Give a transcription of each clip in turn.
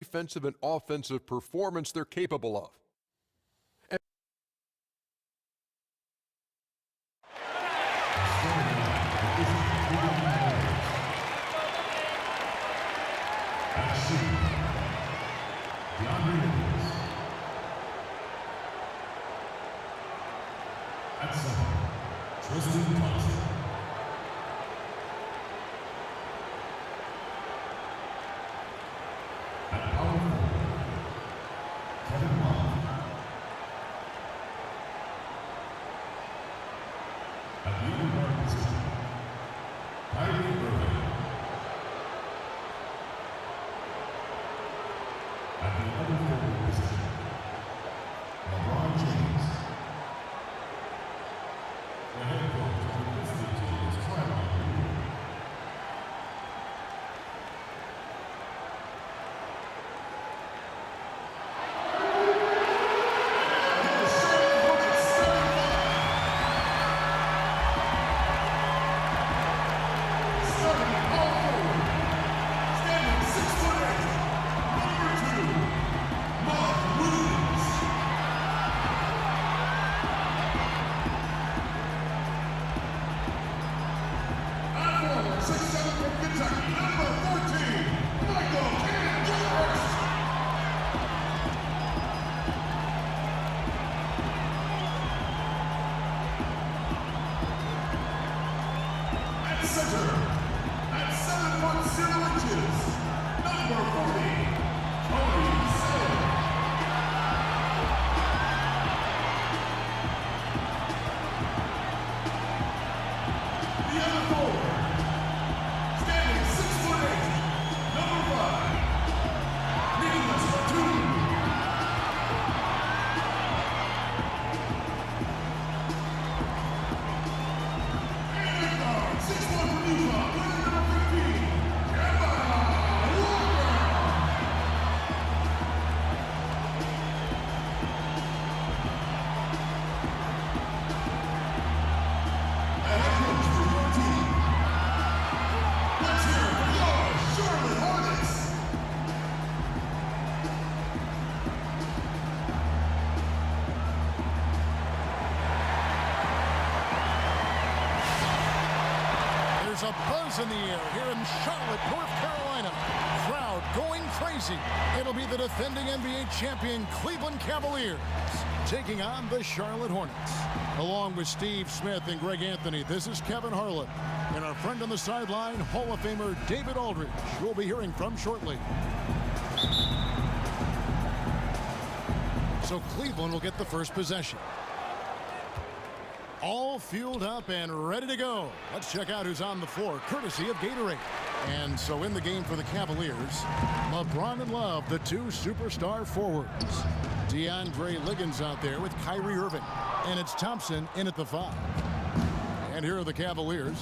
defensive and offensive performance they're capable of. At center, Tristan Thompson. At power forward, Kevin Love. At the other guard position, Kyrie Irving. At the other forward position, LeBron James. The head coach of the visiting team is Tyler. There's a buzz in the air here in Charlotte, North Carolina. Crowd going crazy. It'll be the defending NBA champion Cleveland Cavaliers taking on the Charlotte Hornets. Along with Steve Smith and Greg Anthony, this is Kevin Harlan. And our friend on the sideline, Hall of Famer David Aldridge, we'll be hearing from shortly. So Cleveland will get the first possession. All fueled up and ready to go. Let's check out who's on the floor, courtesy of Gatorade. And so in the game for the Cavaliers, LeBron and Love, the two superstar forwards. DeAndre Liggins out there with Kyrie Irving. And it's Thompson in at the 5. And here are the Cavaliers.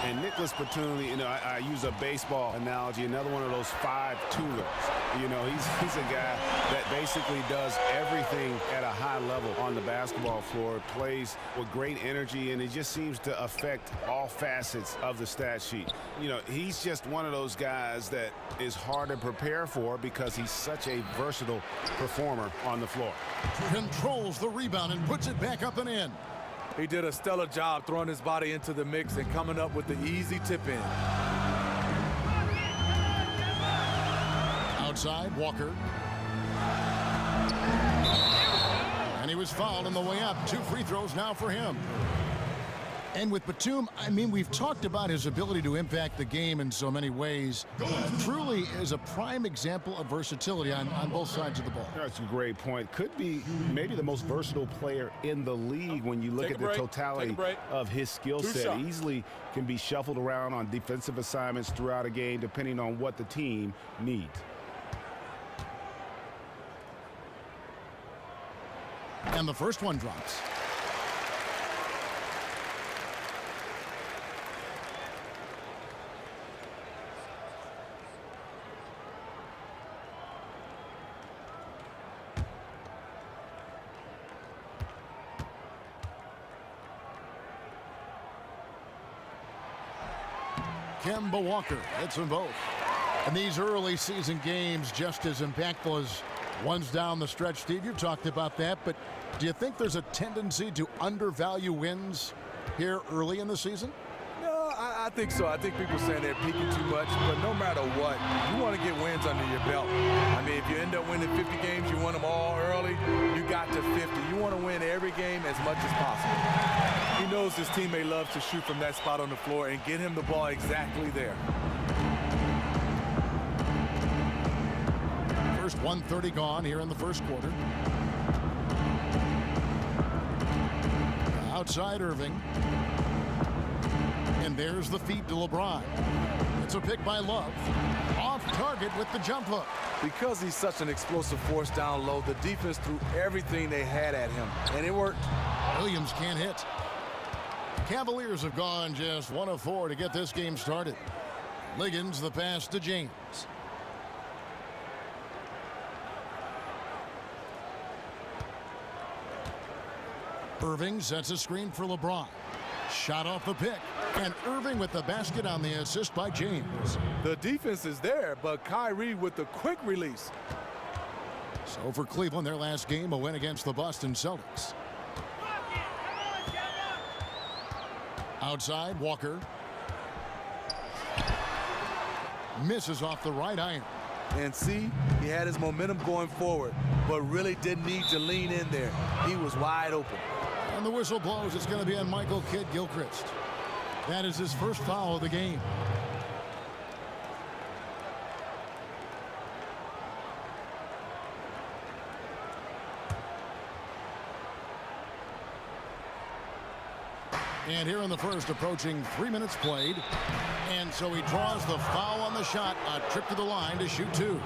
And Nicholas Batum, you know, I use a baseball analogy, another one of those 5 toolers. You know, he's a guy that basically does everything at a high level on the basketball floor, plays with great energy, and it just seems to affect all facets of the stat sheet. You know, he's just one of those guys that is hard to prepare for because he's such a versatile performer on the floor. Controls the rebound and puts it back up and in. He did a stellar job throwing his body into the mix and coming up with the easy tip in. Outside, Walker. And he was fouled on the way up. 2 free throws now for him. And with Batum, I mean, we've talked about his ability to impact the game in so many ways. Truly is a prime example of versatility on both sides of the ball. That's a great point. Could be maybe the most versatile player in the league when you look at the totality of his skill set. Easily can be shuffled around on defensive assignments throughout a game depending on what the team needs. And the first one drops. Kemba Walker hits them both. And these early season games just as impactful as ones down the stretch. Steve, you've talked about that, but do you think there's a tendency to undervalue wins here early in the season? No, I think so. I think people saying they're peaking too much, but no matter what, you want to get wins under your belt. I mean, if you end up winning 50 games, you win them all early, you got to 50. You want to win every game as much as possible. He knows his teammate loves to shoot from that spot on the floor and get him the ball exactly there. First 1:30 gone here in the first quarter. Outside Irving. And there's the feed to LeBron. It's a pick by Love. Off target with the jump hook. Because he's such an explosive force down low, the defense threw everything they had at him, and it worked. Williams can't hit. Cavaliers have gone just 1 of 4 to get this game started. Liggins the pass to James. Irving sets a screen for LeBron. Shot off the pick. And Irving with the basket on the assist by James. The defense is there, but Kyrie with the quick release. So for Cleveland, their last game, a win against the Boston Celtics. Outside, Walker. Misses off the right iron. And see, he had his momentum going forward, but really didn't need to lean in there. He was wide open. And the whistle blows. It's going to be on Michael Kidd-Gilchrist. That is his first foul of the game. And here in the first, approaching 3 minutes played. And so he draws the foul on the shot. A trip to the line to shoot 2.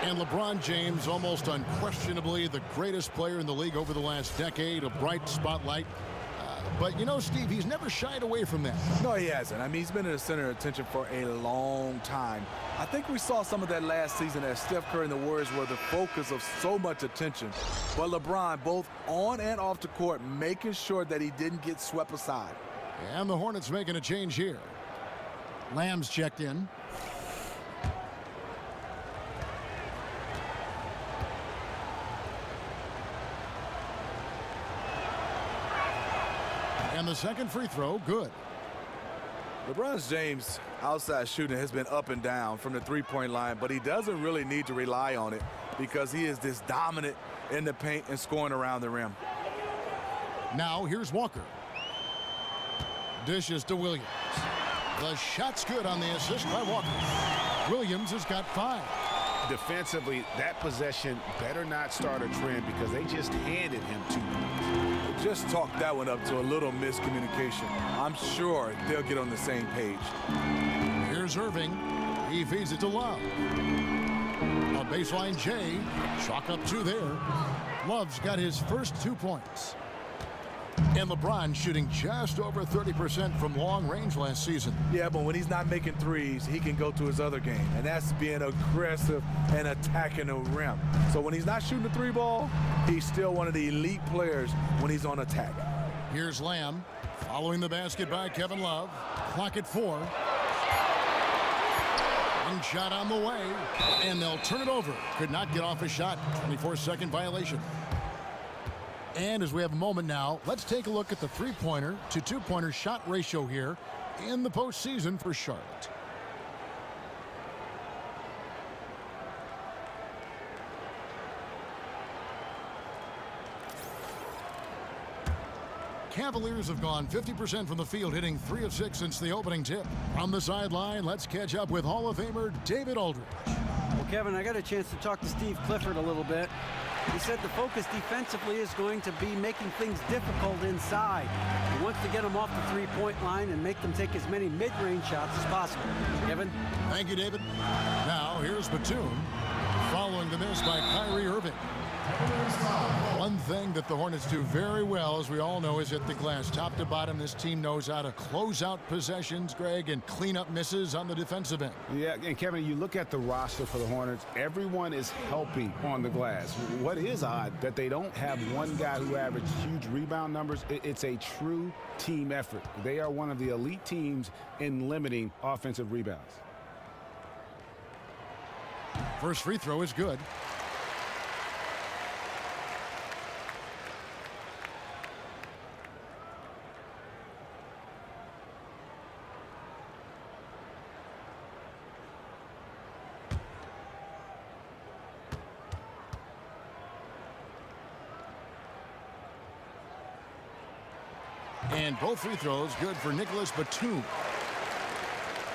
And LeBron James, almost unquestionably the greatest player in the league over the last decade, a bright spotlight. But, you know, Steve, he's never shied away from that. No, he hasn't. I mean, he's been in the center of attention for a long time. I think we saw some of that last season as Steph Curry and the Warriors were the focus of so much attention. But LeBron, both on and off the court, making sure that he didn't get swept aside. And the Hornets making a change here. Lamb's checked in. And the second free throw, good. LeBron James' outside shooting has been up and down from the three-point line, but he doesn't really need to rely on it because he is this dominant in the paint and scoring around the rim. Now here's Walker. Dishes to Williams. The shot's good on the assist by Walker. Williams has got 5. Defensively, that possession better not start a trend because they just handed him 2 points. Just talk that one up to a little miscommunication. I'm sure they'll get on the same page. Here's Irving. He feeds it to Love. A baseline J. Chalk up 2 there. Love's got his first 2 points. And LeBron shooting just over 30% from long range last season. Yeah, but when he's not making threes, he can go to his other game, and that's being aggressive and attacking the rim. So when he's not shooting the 3 ball, he's still one of the elite players when he's on attack. Here's Lamb following the basket by Kevin Love. Clock at 4. One shot on the way, and they'll turn it over. Could not get off a shot. 24-second violation. And as we have a moment now, let's take a look at the 3-pointer to 2-pointer shot ratio here in the postseason for Charlotte. Cavaliers have gone 50% from the field, hitting 3 of 6 since the opening tip. On the sideline, let's catch up with Hall of Famer David Aldridge. Well, Kevin, I got a chance to talk to Steve Clifford a little bit. He said the focus defensively is going to be making things difficult inside. He wants to get them off the 3-point line and make them take as many mid-range shots as possible. Kevin? Thank you, David. Now, here's Batum following the miss by Kyrie Irving. One thing that the Hornets do very well, as we all know, is hit the glass. Top to bottom, this team knows how to close out possessions, Greg, and clean up misses on the defensive end. Yeah, and Kevin, you look at the roster for the Hornets, everyone is helping on the glass. What is odd that they don't have one guy who averaged huge rebound numbers. It's a true team effort. They are one of the elite teams in limiting offensive rebounds. First free throw is good. And both free throws good for Nicholas Batum.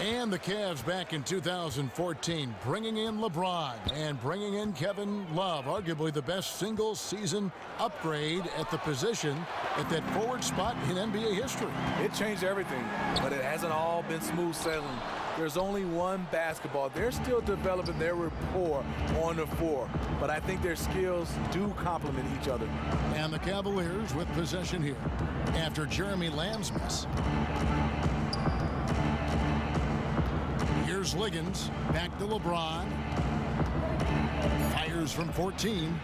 And the Cavs back in 2014, bringing in LeBron and bringing in Kevin Love, arguably the best single-season upgrade at the position at that forward spot in NBA history. It changed everything, but it hasn't all been smooth sailing. There's only one basketball. They're still developing their rapport on the floor, but I think their skills do complement each other. And the Cavaliers with possession here after Jeremy Lamb's miss. Here's Liggins, back to LeBron. Fires from 14.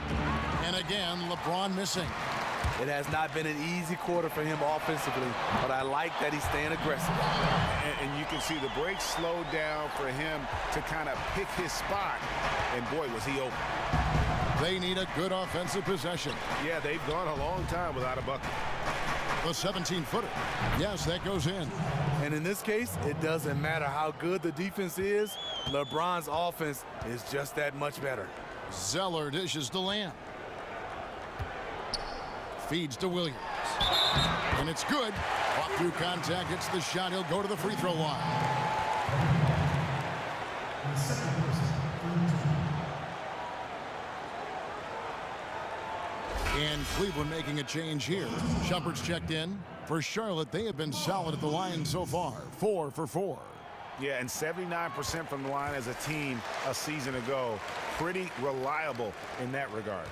And again, LeBron missing. It has not been an easy quarter for him offensively, but I like that he's staying aggressive. And you can see the break slowed down for him to kind of pick his spot. And boy, was he open. They need a good offensive possession. Yeah, they've gone a long time without a bucket. The 17-footer. Yes, that goes in. And in this case, it doesn't matter how good the defense is. LeBron's offense is just that much better. Zeller dishes to Lamb. Feeds to Williams. And it's good. Walk through contact, hits the shot. He'll go to the free throw line. And Cleveland making a change here. Shumpert's checked in. For Charlotte, they have been solid at the line so far. 4 for 4. Yeah, and 79% from the line as a team a season ago. Pretty reliable in that regard.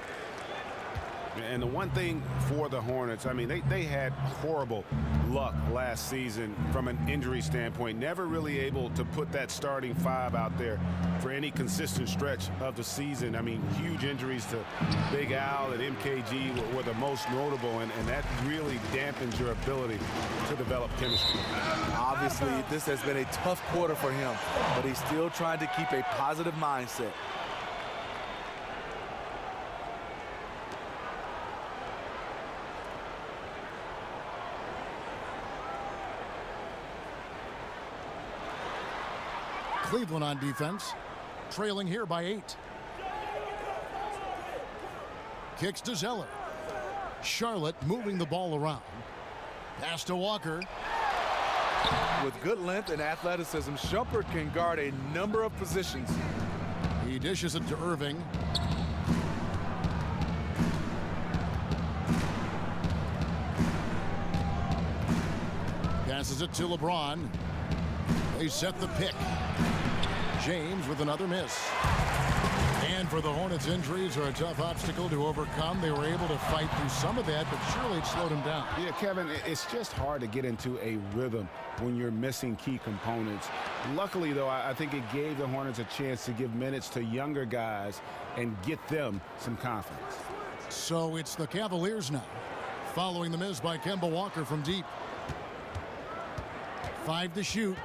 And the one thing for the Hornets, I mean, they had horrible luck last season from an injury standpoint. Never really able to put that starting five out there for any consistent stretch of the season. I mean, huge injuries to Big Al and MKG were the most notable, and that really dampens your ability to develop chemistry. Obviously, this has been a tough quarter for him, but he's still trying to keep a positive mindset. Cleveland on defense, trailing here by 8. Kicks to Zeller. Charlotte moving the ball around. Pass to Walker. With good length and athleticism, Shumpert can guard a number of positions. He dishes it to Irving. Passes it to LeBron. They set the pick. James with another miss. And for the Hornets, injuries are a tough obstacle to overcome. They were able to fight through some of that, but surely it slowed them down. Yeah, Kevin, it's just hard to get into a rhythm when you're missing key components. Luckily, though, I think it gave the Hornets a chance to give minutes to younger guys and get them some confidence. So it's the Cavaliers now, following the miss by Kemba Walker from deep. 5 to shoot.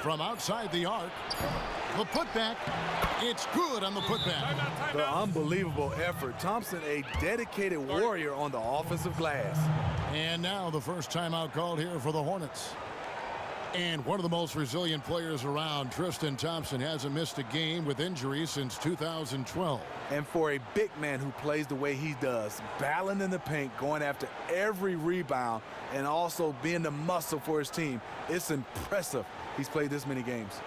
From outside the arc, the putback, it's good on the putback. The unbelievable effort. Thompson, a dedicated warrior on the offensive glass. And now the first timeout called here for the Hornets. And one of the most resilient players around, Tristan Thompson, hasn't missed a game with injury since 2012. And for a big man who plays the way he does, battling in the paint, going after every rebound, and also being the muscle for his team, it's impressive he's played this many games.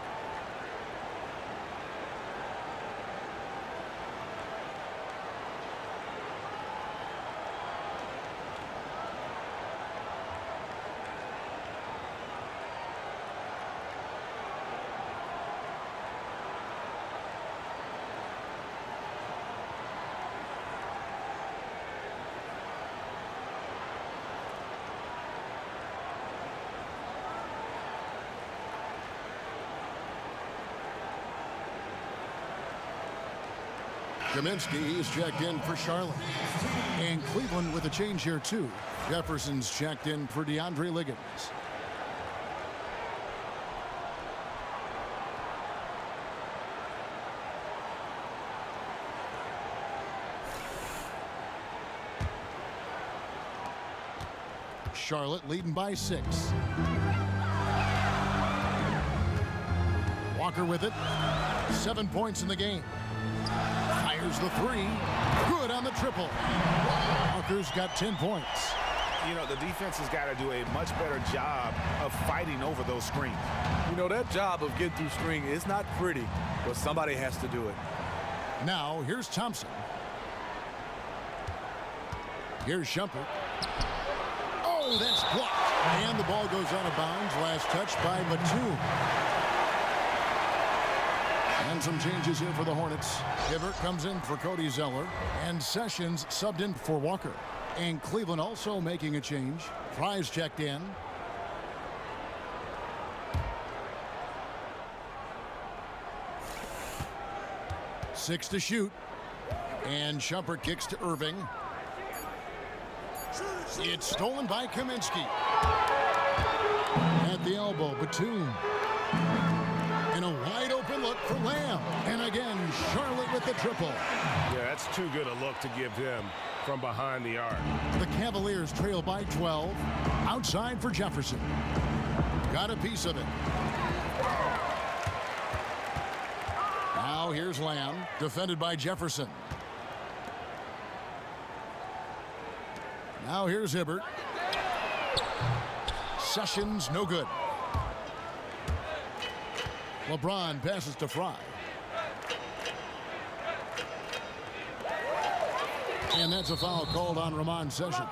Kaminsky is checked in for Charlotte. And Cleveland with a change here, too. Jefferson's checked in for DeAndre Liggins. Charlotte leading by 6. Walker with it. 7 points in the game. Fires the 3. Good on the triple. Walker's got 10 points. You know, the defense has got to do a much better job of fighting over those screens. You know, that job of getting through screen is not pretty, but somebody has to do it. Now, here's Thompson. Here's Shumpert. Oh, that's blocked. And the ball goes out of bounds. Last touch by Batum. And some changes here for the Hornets. Hibbert comes in for Cody Zeller. And Sessions subbed in for Walker. And Cleveland also making a change. Fry's checked in. Six to shoot. And Shumpert kicks to Irving. It's stolen by Kaminsky. At the elbow, Batum. And a wide open look for Lamb. And again, Charlotte with the triple. Yeah, that's too good a look to give him from behind the arc. The Cavaliers trail by 12. Outside for Jefferson. Got a piece of it. Now here's Lamb, defended by Jefferson. Now here's Hibbert. Sessions, no good. LeBron passes to Fry. And that's a foul called on Ramon Sessions.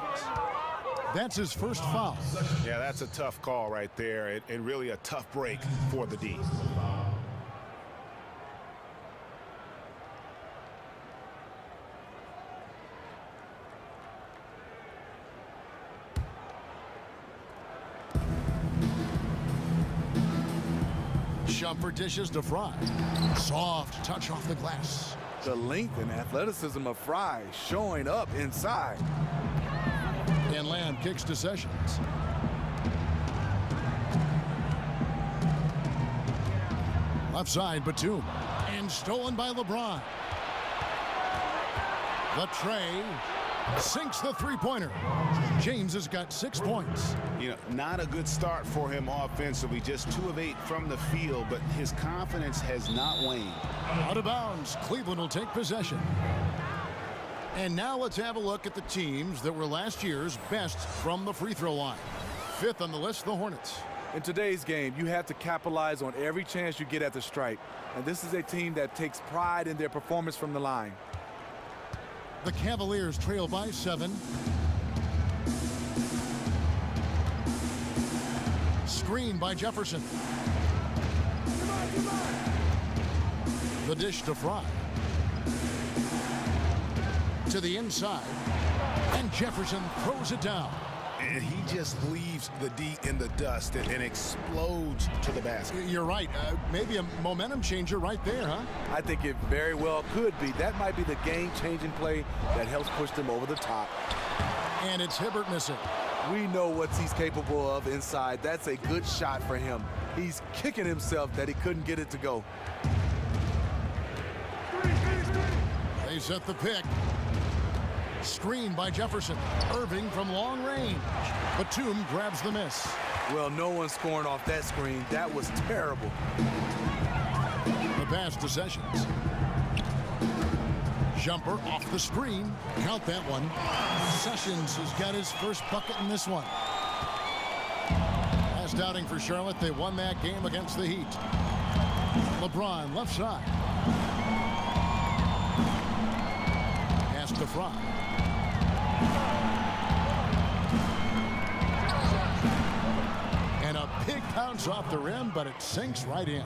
That's his first foul. Yeah, that's a tough call right there, and really a tough break for the D. Shumpert dishes to Fry. Soft touch off the glass. The length and athleticism of Fry showing up inside. And Lamb kicks to Sessions. Left side, Batum. And stolen by LeBron. The tray sinks the three-pointer. James has got 6 points. You know, not a good start for him offensively. Just 2 of 8 from the field, but his confidence has not waned. Out of bounds. Cleveland will take possession. And now let's have a look at the teams that were last year's best from the free throw line. 5th on the list, the Hornets. In today's game, you have to capitalize on every chance you get at the stripe. And this is a team that takes pride in their performance from the line. The Cavaliers trail by 7. Screen by Jefferson. The dish to Fry. To the inside. And Jefferson throws it down. And he just leaves the D in the dust and explodes to the basket. You're right. Maybe a momentum changer right there, huh? I think it very well could be. That might be the game-changing play that helps push them over the top. And it's Hibbert missing. We know what he's capable of inside. That's a good shot for him. He's kicking himself that he couldn't get it to go. They set the pick. Screen by Jefferson. Irving from long range. Batum grabs the miss. Well, no one's scoring off that screen. That was terrible. The pass to Sessions. Jumper off the screen. Count that one. Sessions has got his first bucket in this one. Last outing for Charlotte, they won that game against the Heat. LeBron left side. Pass to Fry. And a big bounce off the rim, but it sinks right in.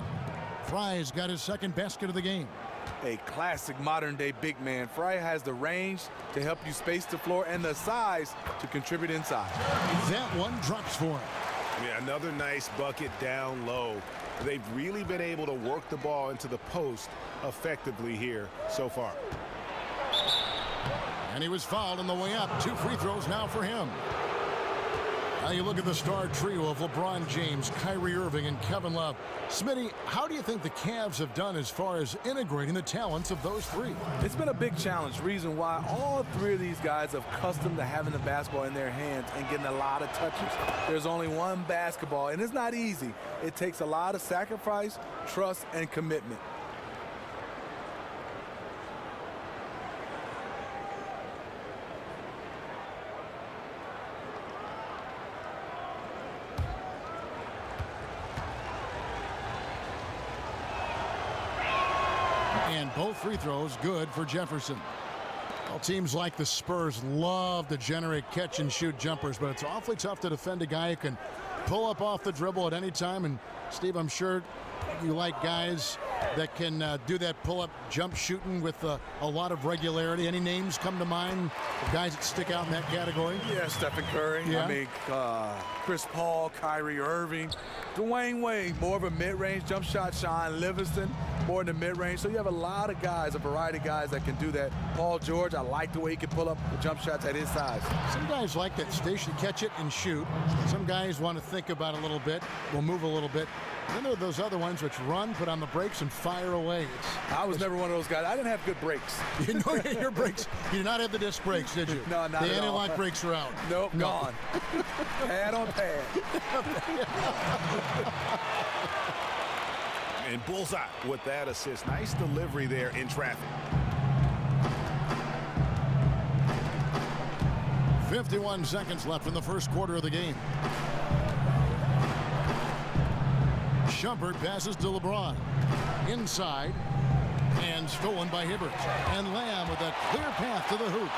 Fry's got his second basket of the game. A classic modern-day big man. Fry has the range to help you space the floor and the size to contribute inside. That one drops for him. Yeah, another nice bucket down low. They've really been able to work the ball into the post effectively here so far. And he was fouled on the way up. 2 free throws now for him. Now you look at the star trio of LeBron James, Kyrie Irving, and Kevin Love. Smitty, how do you think the Cavs have done as far as integrating the talents of those three? It's been a big challenge. Reason why all three of these guys are accustomed to having the basketball in their hands and getting a lot of touches. There's only one basketball, and it's not easy. It takes a lot of sacrifice, trust, and commitment. And both free throws good for Jefferson. Well, teams like the Spurs love to generate catch-and-shoot jumpers, but it's awfully tough to defend a guy who can pull up off the dribble at any time. And, Steve, I'm sure you like guys that can do that pull-up jump shooting with a lot of regularity. Any names come to mind of guys that stick out in that category? Yeah, Stephen Curry. Yeah. I mean, Chris Paul, Kyrie Irving, Dwayne Wade, more of a mid-range jump shot. Sean Livingston, more in the mid-range. So you have a lot of guys, a variety of guys that can do that. Paul George, I like the way he can pull up the jump shots at his size. Some guys like that station, catch it and shoot. Some guys want to think about it a little bit, will move a little bit. Then there are those other ones which run, put on the brakes, and fire away. I was never one of those guys. I didn't have good brakes. You know, your brakes. You did not have the disc brakes, did you? No, not the at all. The anti-lock brakes are out. Nope, no. Gone. Pad on pad. And bullseye with that assist. Nice delivery there in traffic. 51 seconds left in the first quarter of the game. Shumpert passes to LeBron. Inside. And stolen by Hibbert. And Lamb with a clear path to the hoop.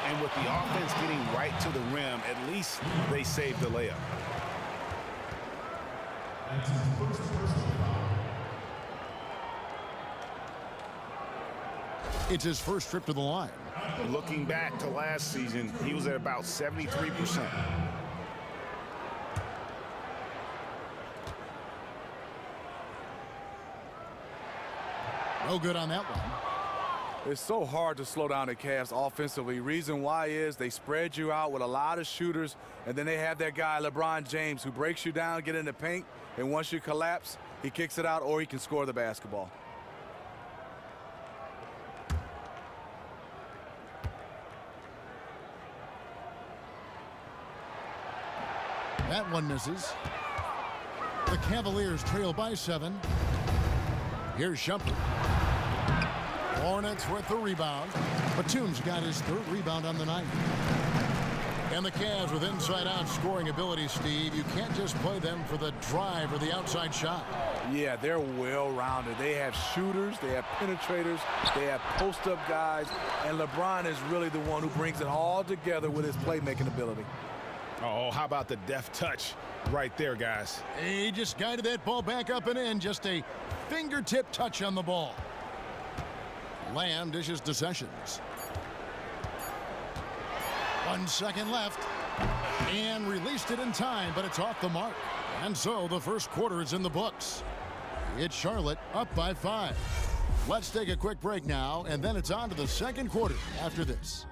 And with the offense getting right to the rim, at least they saved the layup. It's his first trip to the line. Looking back to last season, he was at about 73%. No good on that one. It's so hard to slow down the Cavs offensively. Reason why is they spread you out with a lot of shooters, and then they have that guy, LeBron James, who breaks you down, get in the paint, and once you collapse, he kicks it out or he can score the basketball. That one misses. The Cavaliers trail by 7. Here's Shumpert. Hornets with the rebound. Batum's got his third rebound on the night. And the Cavs with inside-out scoring ability, Steve. You can't just play them for the drive or the outside shot. Yeah, they're well-rounded. They have shooters, they have penetrators, they have post-up guys, and LeBron is really the one who brings it all together with his playmaking ability. Oh, how about the deft touch right there, guys? He just guided that ball back up and in. Just a fingertip touch on the ball. Lamb dishes to Sessions. 1 second left. And released it in time, but it's off the mark. And so the first quarter is in the books. It's Charlotte up by 5. Let's take a quick break now, and then it's on to the second quarter after this.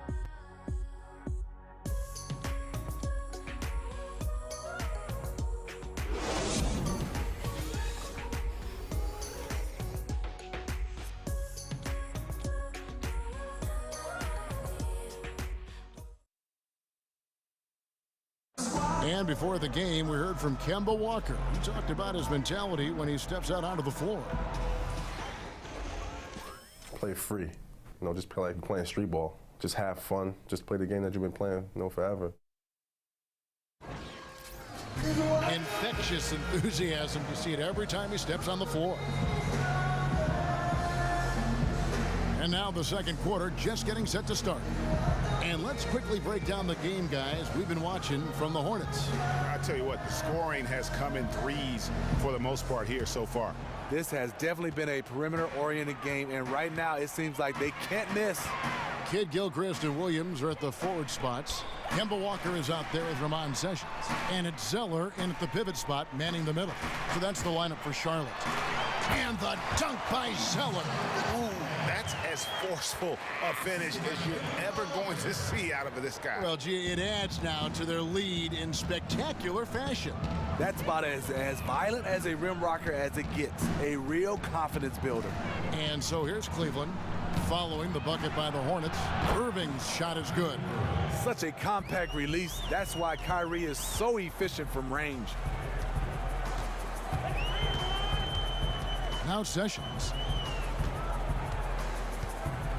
And before the game, we heard from Kemba Walker. He talked about his mentality when he steps out onto the floor. Play free. Just play like you're playing street ball. Just have fun. Just play the game that you've been playing, forever. Infectious enthusiasm to see it every time he steps on the floor. And now the second quarter just getting set to start. And let's quickly break down the game, guys. We've been watching from the Hornets. I tell you what, the scoring has come in threes for the most part here so far. This has definitely been a perimeter-oriented game, and right now it seems like they can't miss. Kidd Gilchrist and Williams are at the forward spots. Kemba Walker is out there with Ramon Sessions. And it's Zeller in at the pivot spot, manning the middle. So that's the lineup for Charlotte. And the dunk by Zeller. Ooh, that That's as forceful a finish as you're ever going to see out of this guy. Well, gee, it adds now to their lead in spectacular fashion. That's about as violent as a rim rocker as it gets. A real confidence builder. And so here's Cleveland following the bucket by the Hornets. Irving's shot is good. Such a compact release. That's why Kyrie is so efficient from range. Now Sessions.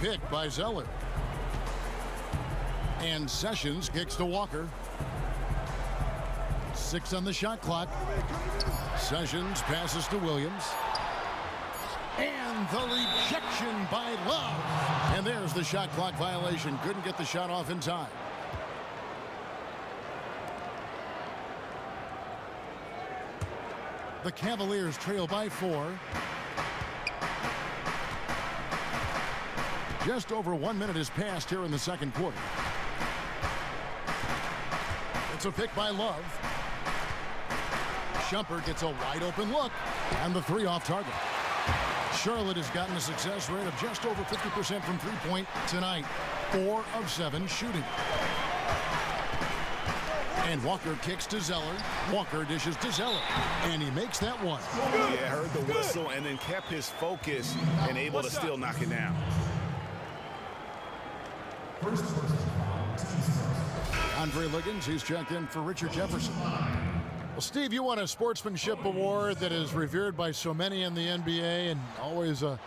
Picked by Zeller. And Sessions kicks to Walker. 6 on the shot clock. Sessions passes to Williams. And the rejection by Love. And there's the shot clock violation. Couldn't get the shot off in time. The Cavaliers trail by 4. Just over 1 minute has passed here in the second quarter. It's a pick by Love. Shumpert gets a wide open look. And the 3 off target. Charlotte has gotten a success rate of just over 50% from three-point tonight. 4 of 7 shooting. And Walker kicks to Zeller. Walker dishes to Zeller. And he makes that one. Yeah, heard the whistle and then kept his focus and able to still knock it down. Andre Liggins, he's checked in for Richard Jefferson. Well, Steve, you won a sportsmanship award that is revered by so many in the NBA and always a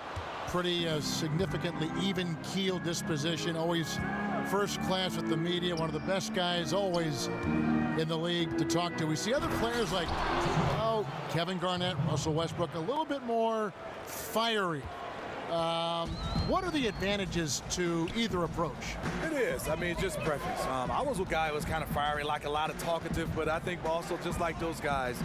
pretty significantly even-keeled disposition, always first class with the media, one of the best guys always in the league to talk to. We see other players like, Kevin Garnett, Russell Westbrook, a little bit more fiery. What are the advantages to either approach? It is. I mean, it's just preference. I was a guy who was kind of fiery, like a lot of talkative, but I think also just like those guys,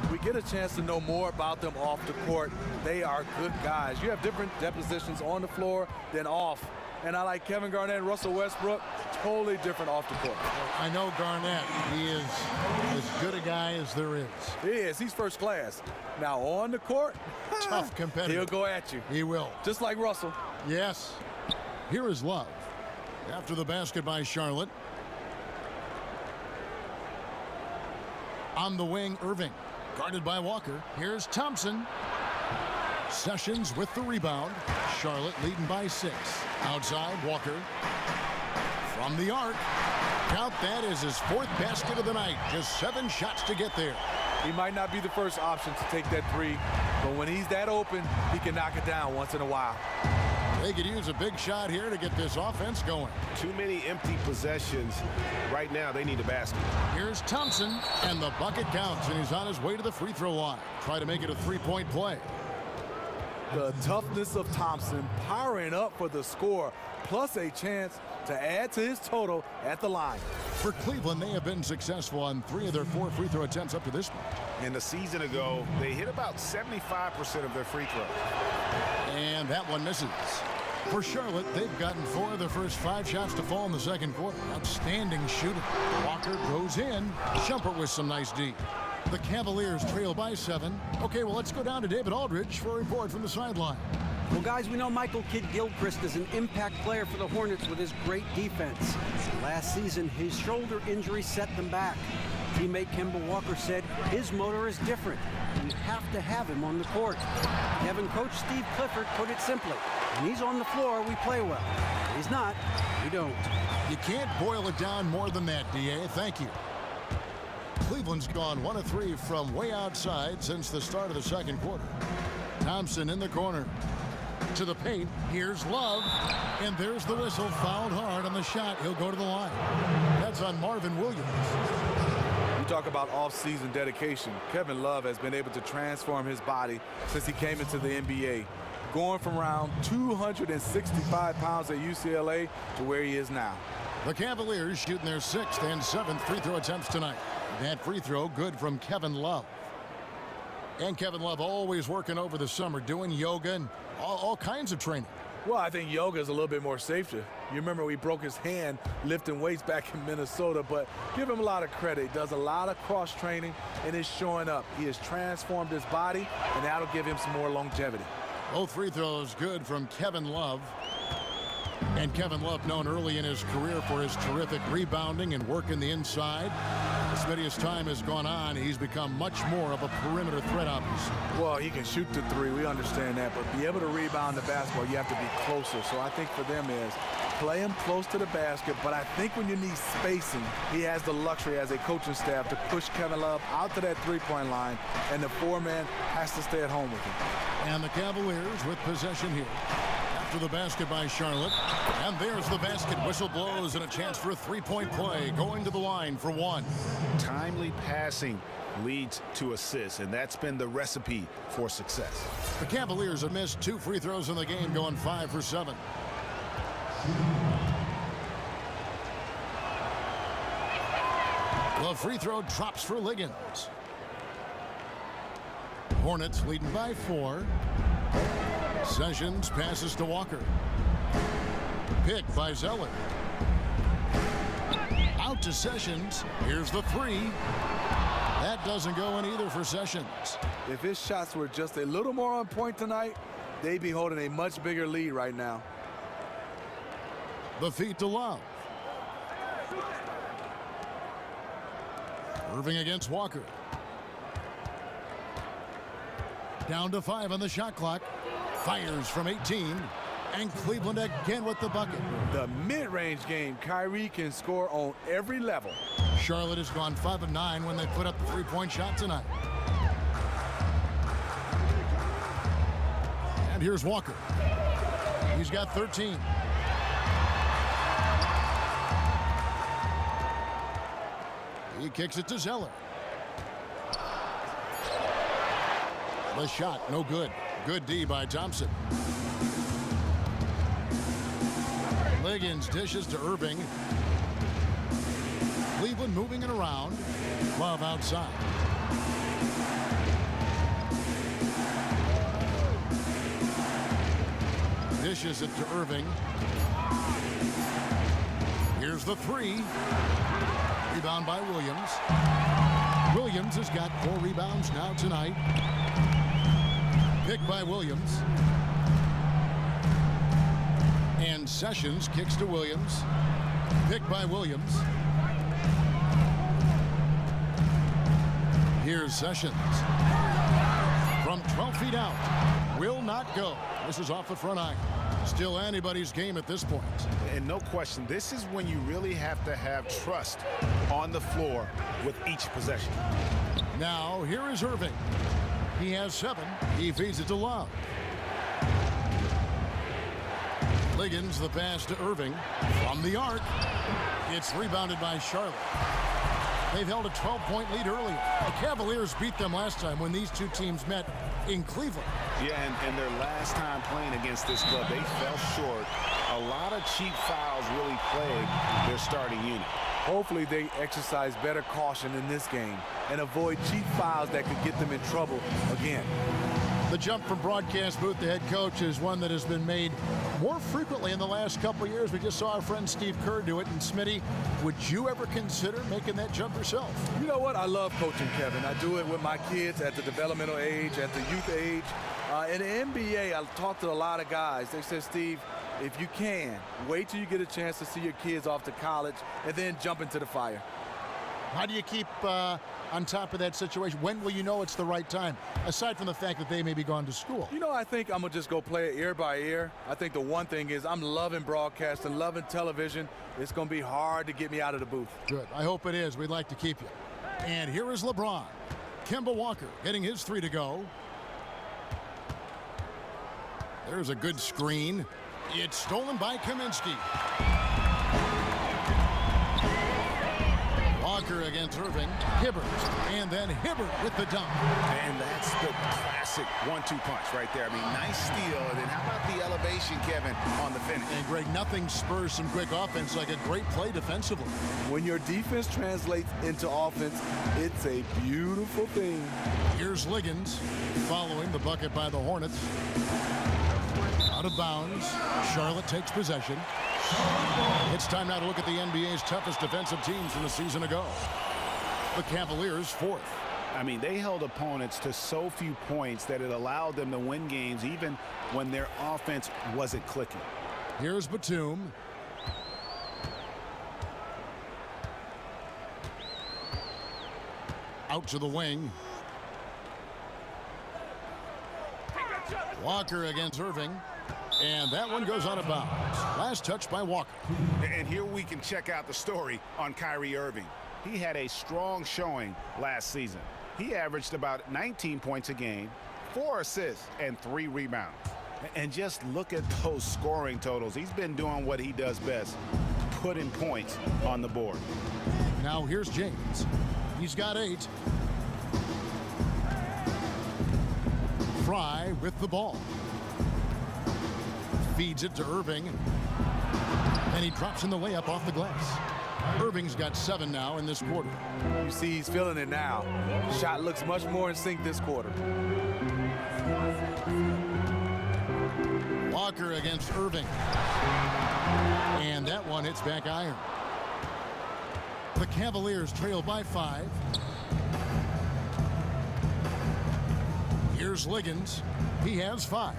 we get a chance to know more about them off the court. They are good guys. You have different depositions on the floor than off. And I like Kevin Garnett and Russell Westbrook, totally different off the court. I know Garnett, he is as good a guy as there is. He is. He's first class. Now on the court, Tough competitor. he'll go at you. He will. Just like Russell. Yes. Here is Love. After the basket by Charlotte. On the wing, Irving. Guarded by Walker. Here's Thompson. Sessions with the rebound. Charlotte leading by 6. Outside, Walker. From the arc. Count that as his 4th basket of the night. Just 7 shots to get there. He might not be the first option to take that 3, but when he's that open, he can knock it down once in a while. They could use a big shot here to get this offense going. Too many empty possessions. Right now, they need a basket. Here's Thompson, and the bucket counts, and he's on his way to the free throw line. Try to make it a 3-point play. The toughness of Thompson powering up for the score, plus a chance to add to his total at the line. For Cleveland, they have been successful on 3 of their 4 free throw attempts up to this point. And a season ago, they hit about 75% of their free throws. And that one misses. For Charlotte, they've gotten 4 of their first 5 shots to fall in the second quarter. Outstanding shooting. Walker goes in. Shumpert with some nice D. The Cavaliers trail by 7. Okay, well, let's go down to David Aldridge for a report from the sideline. Well, guys, we know Michael Kidd-Gilchrist is an impact player for the Hornets with his great defense. Last season, his shoulder injury set them back. Teammate Kemba Walker said his motor is different. We have to have him on the court. Kevin coach Steve Clifford put it simply, when he's on the floor, we play well. When he's not, we don't. You can't boil it down more than that, D.A. Thank you. Cleveland's gone 1 of 3 from way outside since the start of the second quarter. Thompson in the corner. To the paint. Here's Love. And there's the whistle. Fouled hard on the shot. He'll go to the line. That's on Marvin Williams. You talk about off-season dedication. Kevin Love has been able to transform his body since he came into the NBA, going from around 265 pounds at UCLA to where he is now. The Cavaliers shooting their 6th and 7th free throw attempts tonight. That free throw good from Kevin Love. And Kevin Love always working over the summer, doing yoga and all kinds of training. Well, I think yoga is a little bit more safer. You remember he broke his hand lifting weights back in Minnesota, but give him a lot of credit. He does a lot of cross training and is showing up. He has transformed his body, and that'll give him some more longevity. Both free throws good from Kevin Love. And Kevin Love, known early in his career for his terrific rebounding and work in the inside. As time has gone on, he's become much more of a perimeter threat, obviously. Well, he can shoot the three. We understand that. But be able to rebound the basketball, you have to be closer. So I think for them is play him close to the basket. But I think when you need spacing, he has the luxury as a coaching staff to push Kevin Love out to that three-point line. And the four-man has to stay at home with him. And the Cavaliers with possession here. To the basket by Charlotte, and there's the basket. Whistle blows and a chance for a three-point play. Going to the line for one. Timely passing leads to assists, and that's been the recipe for success. The Cavaliers have missed 2 free throws in the game, going 5 for 7. The free throw drops for Liggins. Hornets leading by 4. Sessions passes to Walker. Picked by Zeller. Out to Sessions. Here's the 3. That doesn't go in either for Sessions. If his shots were just a little more on point tonight, they'd be holding a much bigger lead right now. The feed to Love. Irving against Walker. Down to 5 on the shot clock. Fires from 18. And Cleveland again with the bucket. The mid-range game, Kyrie can score on every level. Charlotte has gone 5 of 9 when they put up the three-point shot tonight. And here's Walker. He's got 13. He kicks it to Zeller. The shot, no good. Good D by Thompson. Liggins dishes to Irving. Cleveland moving it around. Love outside. Dishes it to Irving. Here's the 3. Rebound by Williams. Williams has got 4 rebounds now tonight. Picked by Williams. And Sessions kicks to Williams. Picked by Williams. Here's Sessions. From 12 feet out. Will not go. This is off the front iron. Still anybody's game at this point. And no question, this is when you really have to have trust on the floor with each possession. Now, here is Irving. He has 7. He feeds it to Love. Liggins, the pass to Irving. From the arc. It's rebounded by Charlotte. They've held a 12-point lead earlier. The Cavaliers beat them last time when these two teams met in Cleveland. Yeah, and their last time playing against this club, they fell short. A lot of cheap fouls really plagued their starting unit. Hopefully they exercise better caution in this game and avoid cheap fouls that could get them in trouble again. The jump from broadcast booth to head coach is one that has been made more frequently in the last couple of years. We just saw our friend Steve Kerr do it. And Smitty, would you ever consider making that jump yourself? You know what? I love coaching, Kevin. I do it with my kids at the developmental age, at the youth age. In the NBA, I talk to a lot of guys. They said, Steve, if you can, wait till you get a chance to see your kids off to college and then jump into the fire. How do you keep on top of that situation? When will you know it's the right time, aside from the fact that they may be gone to school? You know, I think I'm going to just go play it ear by ear. I think the one thing is I'm loving broadcasting, loving television. It's going to be hard to get me out of the booth. Good. I hope it is. We'd like to keep you. And here is LeBron. Kemba Walker getting his 3 to go. There's a good screen. It's stolen by Kaminsky. Walker against Irving. Hibbert. And then Hibbert with the dunk. And that's the classic 1-2 punch right there. I mean, nice steal. And then how about the elevation, Kevin, on the finish? And Greg, nothing spurs some quick offense like a great play defensively. When your defense translates into offense, it's a beautiful thing. Here's Liggins following the bucket by the Hornets. Out of bounds. Charlotte takes possession. It's time now to look at the NBA's toughest defensive teams from a season ago. The Cavaliers 4th. I mean, they held opponents to so few points that it allowed them to win games even when their offense wasn't clicking. Here's Batum. Out to the wing. Walker against Irving. And that one goes out of bounds. Last touch by Walker. And here we can check out the story on Kyrie Irving. He had a strong showing last season. He averaged about 19 points a game, 4 assists, and 3 rebounds. And just look at those scoring totals. He's been doing what he does best, putting points on the board. Now here's James. He's got 8. Fry with the ball. Feeds it to Irving. And he drops in the layup off the glass. Irving's got 7 now in this quarter. You see he's feeling it now. Shot looks much more in sync this quarter. Walker against Irving. And that one hits back iron. The Cavaliers trail by 5. Here's Liggins. He has 5.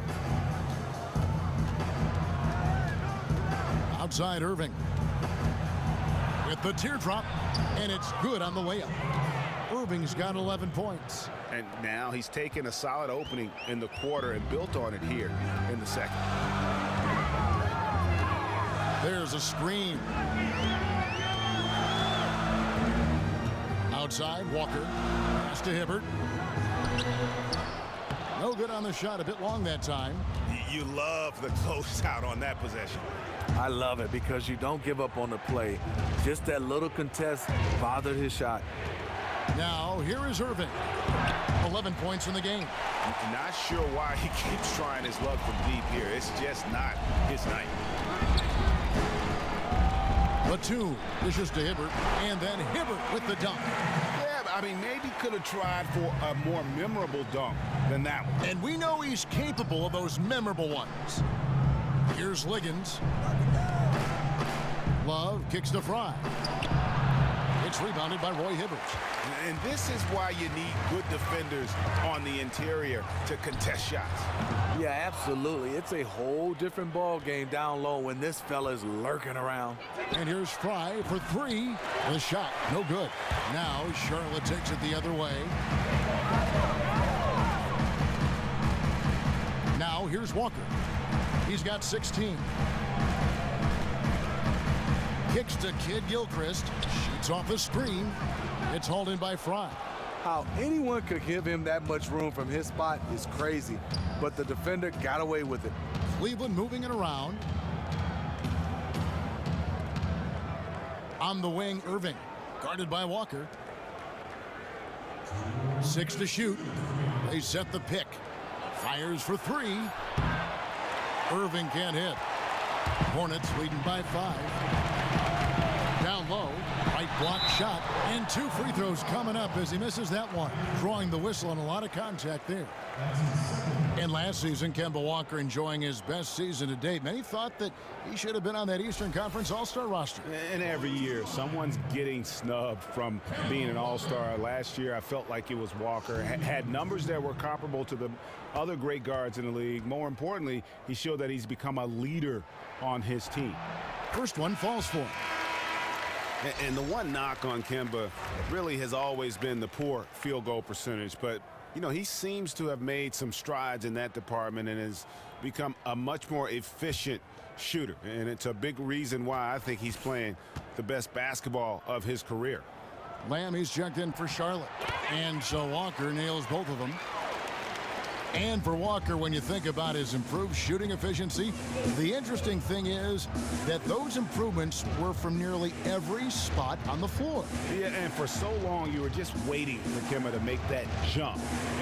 Outside Irving. With the teardrop. And it's good on the layup. Irving's got 11 points. And now he's taken a solid opening in the quarter and built on it here in the second. There's a screen. Outside, Walker. Pass to Hibbert. No good on the shot. A bit long that time. You love the closeout on that possession. I love it because you don't give up on the play. Just that little contest bothered his shot. Now, here is Irving. 11 points in the game. Not sure why he keeps trying his luck from deep here. It's just not his night. Batum dishes to Hibbert, and then Hibbert with the dunk. Yeah, I mean, maybe could have tried for a more memorable dunk than that one. And we know he's capable of those memorable ones. Here's Liggins. Love kicks to Fry. It's rebounded by Roy Hibbert. And this is why you need good defenders on the interior to contest shots. Yeah, absolutely. It's a whole different ball game down low when this fella's lurking around. And here's Fry for 3. The shot, no good. Now Charlotte takes it the other way. Now here's Walker. He's got 16. Kicks to Kid Gilchrist. Shoots off the screen. It's hauled in by Fry. How anyone could give him that much room from his spot is crazy, but the defender got away with it. Cleveland moving it around. On the wing, Irving. Guarded by Walker. 6 to shoot. They set the pick. Fires for 3. Irving can't hit. Hornets leading by 5. Down low, right block shot, and 2 free throws coming up as he misses that one. Drawing the whistle and a lot of contact there. And last season, Kemba Walker enjoying his best season to date. Many thought that he should have been on that Eastern Conference All-Star roster. And every year, someone's getting snubbed from being an All-Star. Last year, I felt like it was Walker. Had numbers that were comparable to the other great guards in the league. More importantly, he showed that he's become a leader on his team. First one falls for him. And the one knock on Kemba really has always been the poor field goal percentage. But, you know, he seems to have made some strides in that department and has become a much more efficient shooter. And it's a big reason why I think he's playing the best basketball of his career. Lamb, he's checked in for Charlotte. And so Walker nails both of them. And for Walker, when you think about his improved shooting efficiency, the interesting thing is that those improvements were from nearly every spot on the floor. Yeah, and for so long you were just waiting for Kemba to make that jump.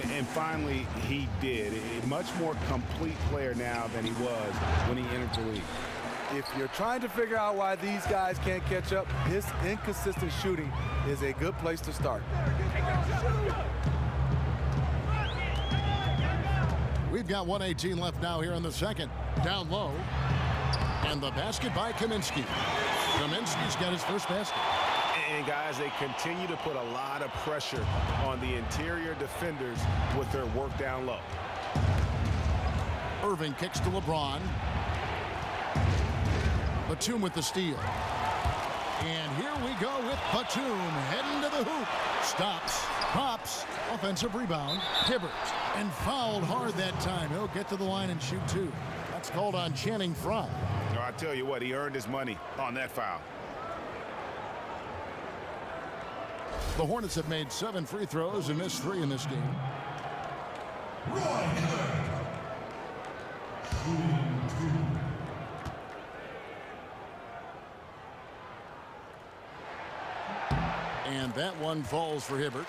And finally he did. A much more complete player now than he was when he entered the league. If you're trying to figure out why these guys can't catch up, his inconsistent shooting is a good place to start. We've got 1:18 left now here in the second. Down low. And the basket by Kaminsky. Kaminsky's got his first basket. And guys, they continue to put a lot of pressure on the interior defenders with their work down low. Irving kicks to LeBron. Batum with the steal. And here we go with Batum heading to the hoop. Stops, pops, offensive rebound. Hibbert, and fouled hard that time. He'll get to the line and shoot two. That's called on Channing Frye. No, I tell you what, he earned his money on that foul. The Hornets have made 7 free throws and missed 3 in this game. And that one falls for Hibbert.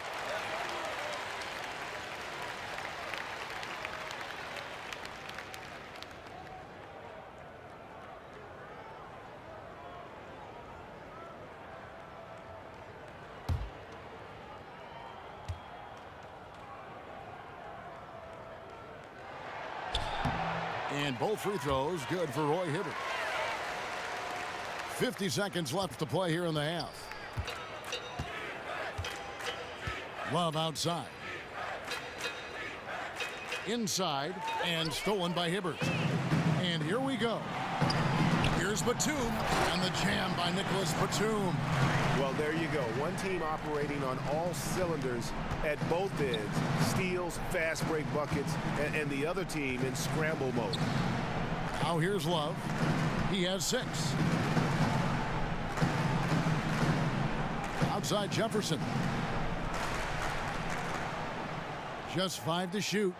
And both free throws good for Roy Hibbert. 50 seconds left to play here in the half. Love outside. Inside and stolen by Hibbert. And here we go. Here's Batum and the jam by Nicholas Batum. Well, there you go. One team operating on all cylinders at both ends. Steals, fast break buckets, and the other team in scramble mode. Now here's Love. He has 6. Outside Jefferson. Just 5 to shoot.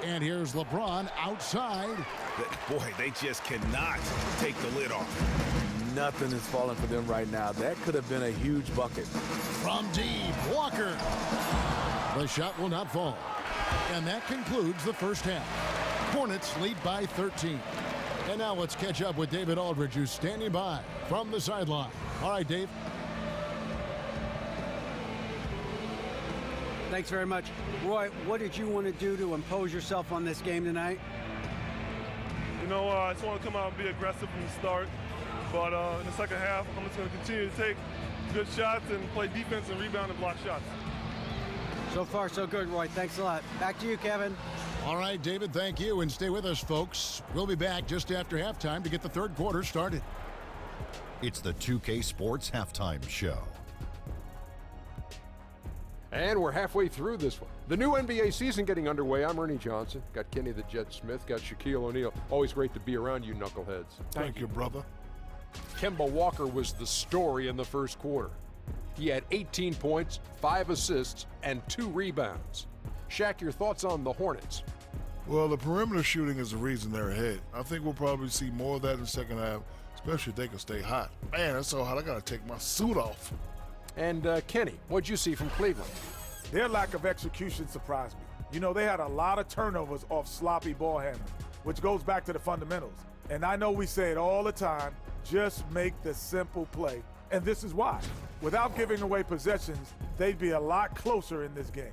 And here's LeBron outside. Boy, they just cannot take the lid off. Nothing is falling for them right now. That could have been a huge bucket. From deep, Walker. The shot will not fall. And that concludes the first half. Hornets lead by 13. And now let's catch up with David Aldridge, who's standing by from the sideline. All right, Dave. Thanks very much. Roy, what did you want to do to impose yourself on this game tonight? You know, I just want to come out and be aggressive from the start. But in the second half, I'm just going to continue to take good shots and play defense and rebound and block shots. So far, so good, Roy. Thanks a lot. Back to you, Kevin. All right, David, thank you. And stay with us, folks. We'll be back just after halftime to get the third quarter started. It's the 2K Sports Halftime Show. And we're halfway through this one. The new NBA season getting underway. I'm Ernie Johnson. Got Kenny the Jet Smith. Got Shaquille O'Neal. Always great to be around you knuckleheads. Thank you, brother. Kemba Walker was the story in the first quarter. He had 18 points, 5 assists, and 2 rebounds. Shaq, your thoughts on the Hornets? Well, the perimeter shooting is the reason they're ahead. I think we'll probably see more of that in the second half, especially if they can stay hot. Man, it's so hot, I got to take my suit off. And Kenny, what'd you see from Cleveland? Their lack of execution surprised me. You know, they had a lot of turnovers off sloppy ball handling, which goes back to the fundamentals. And I know we say it all the time, just make the simple play. And this is why. Without giving away possessions, they'd be a lot closer in this game.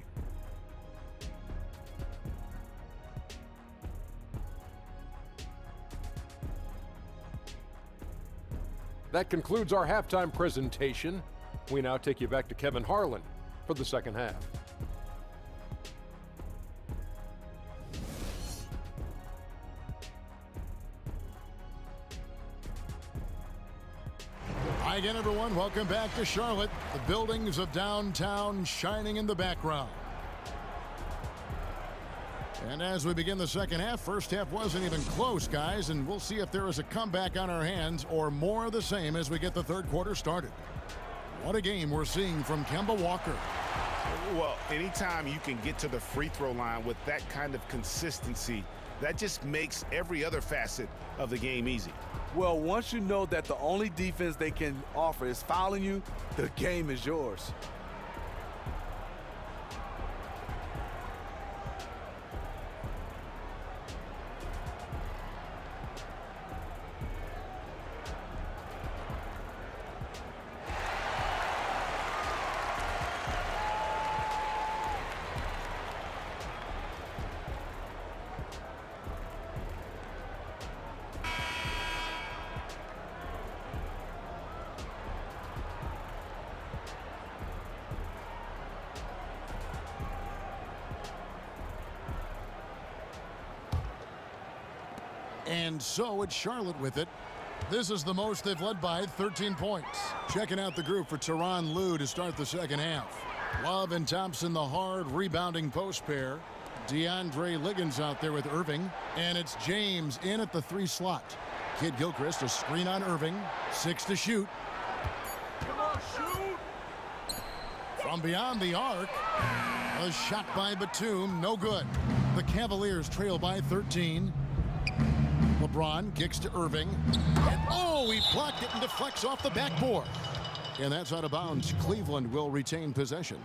That concludes our halftime presentation. We now take you back to Kevin Harlan for the second half. Hi again, everyone. Welcome back to Charlotte. The buildings of downtown shining in the background. And as we begin the second half, first half wasn't even close, guys, and we'll see if there is a comeback on our hands or more of the same as we get the third quarter started. What a game we're seeing from Kemba Walker. Well, anytime you can get to the free throw line with that kind of consistency, that just makes every other facet of the game easy. Well, once you know that the only defense they can offer is fouling you, the game is yours. And so it's Charlotte with it. This is the most they've led by, 13 points. Checking out the group for Tyronn Lue to start the second half. Love and Thompson, the hard rebounding post pair. DeAndre Liggins out there with Irving. And it's James in at the 3 slot. Kid Gilchrist, a screen on Irving. 6 to shoot. Come on, shoot! From beyond the arc, a shot by Batum, no good. The Cavaliers trail by 13. LeBron kicks to Irving. And oh, he blocked it and deflects off the backboard. And that's out of bounds. Cleveland will retain possession.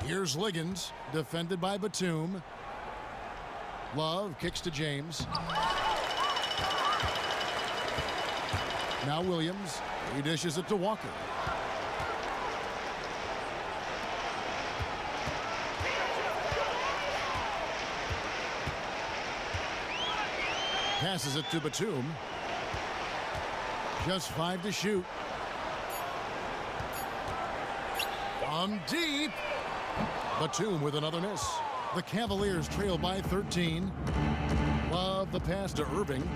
Here's Liggins, defended by Batum. Love kicks to James. Now Williams. He dishes it to Walker. Passes it to Batum. Just 5 to shoot. From deep. Batum with another miss. The Cavaliers trail by 13. Love the pass to Irving.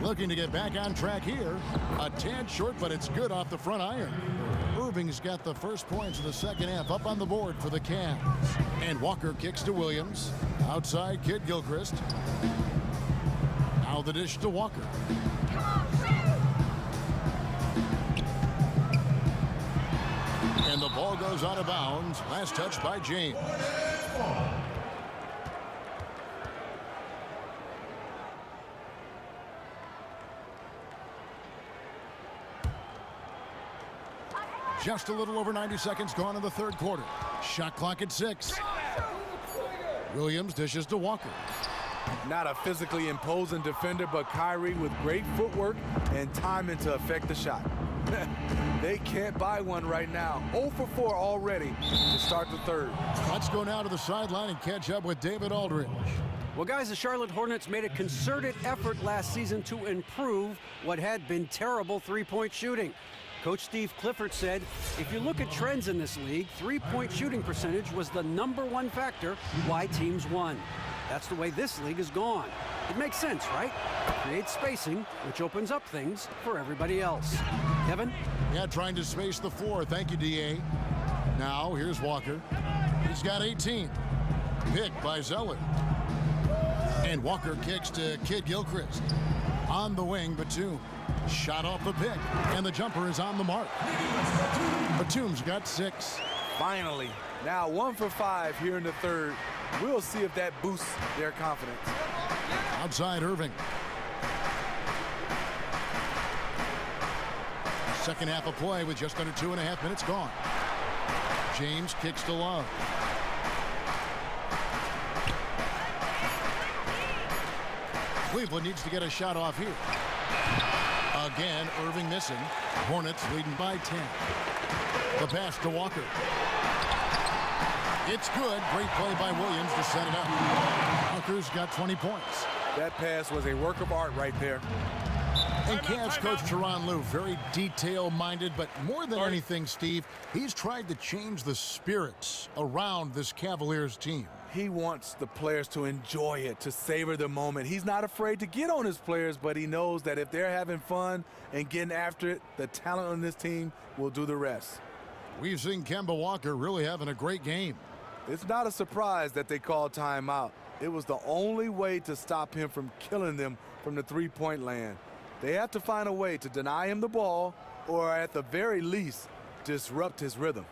Looking to get back on track here. A tad short, but it's good off the front iron. Irving's got the first points of the second half up on the board for the Cavs. And Walker kicks to Williams. Outside Kid Gilchrist. Now the dish to Walker. And the ball goes out of bounds. Last touch by James. Just a little over 90 seconds gone in the third quarter. Shot clock at 6. Williams dishes to Walker. Not a physically imposing defender, but Kyrie with great footwork and timing to affect the shot. They can't buy one right now. 0 for 4 already to start the third. Let's go now to the sideline and catch up with David Aldridge. Well, guys, the Charlotte Hornets made a concerted effort last season to improve what had been terrible three-point shooting. Coach Steve Clifford said, if you look at trends in this league, three-point shooting percentage was the #1 factor why teams won. That's the way this league is gone. It makes sense, right? Create spacing, which opens up things for everybody else. Kevin? Yeah, trying to space the floor. Thank you, D.A. Now, here's Walker. He's got 18. Picked by Zeller. And Walker kicks to Kid Gilchrist. On the wing, Batum. Shot off the pick, and the jumper is on the mark. Batum's got 6. Finally, now 1 for 5 here in the third. We'll see if that boosts their confidence. Outside Irving. Second half of play with just under 2.5 minutes gone. James kicks to Love. Cleveland needs to get a shot off here. Again, Irving missing. Hornets leading by 10. The pass to Walker. It's good. Great play by Williams to set it up. Walker's got 20 points. That pass was a work of art right there. And Cavs coach Tyronn Lue, very detail-minded, but more than anything, Steve, he's tried to change the spirits around this Cavaliers team. He wants the players to enjoy it, to savor the moment. He's not afraid to get on his players, but he knows that if they're having fun and getting after it, the talent on this team will do the rest. We've seen Kemba Walker really having a great game. It's not a surprise that they called timeout. It was the only way to stop him from killing them from the three-point land. They have to find a way to deny him the ball or at the very least disrupt his rhythm.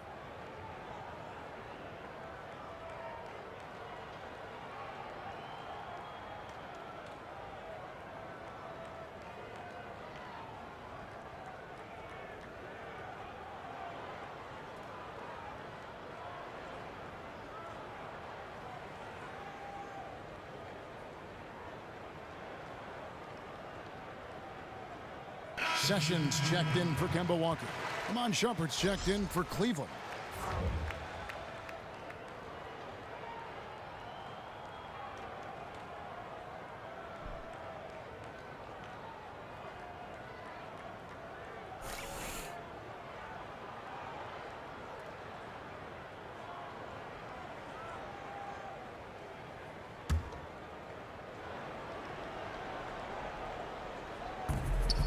Sessions checked in for Kemba Walker. Amon Shumpert's checked in for Cleveland.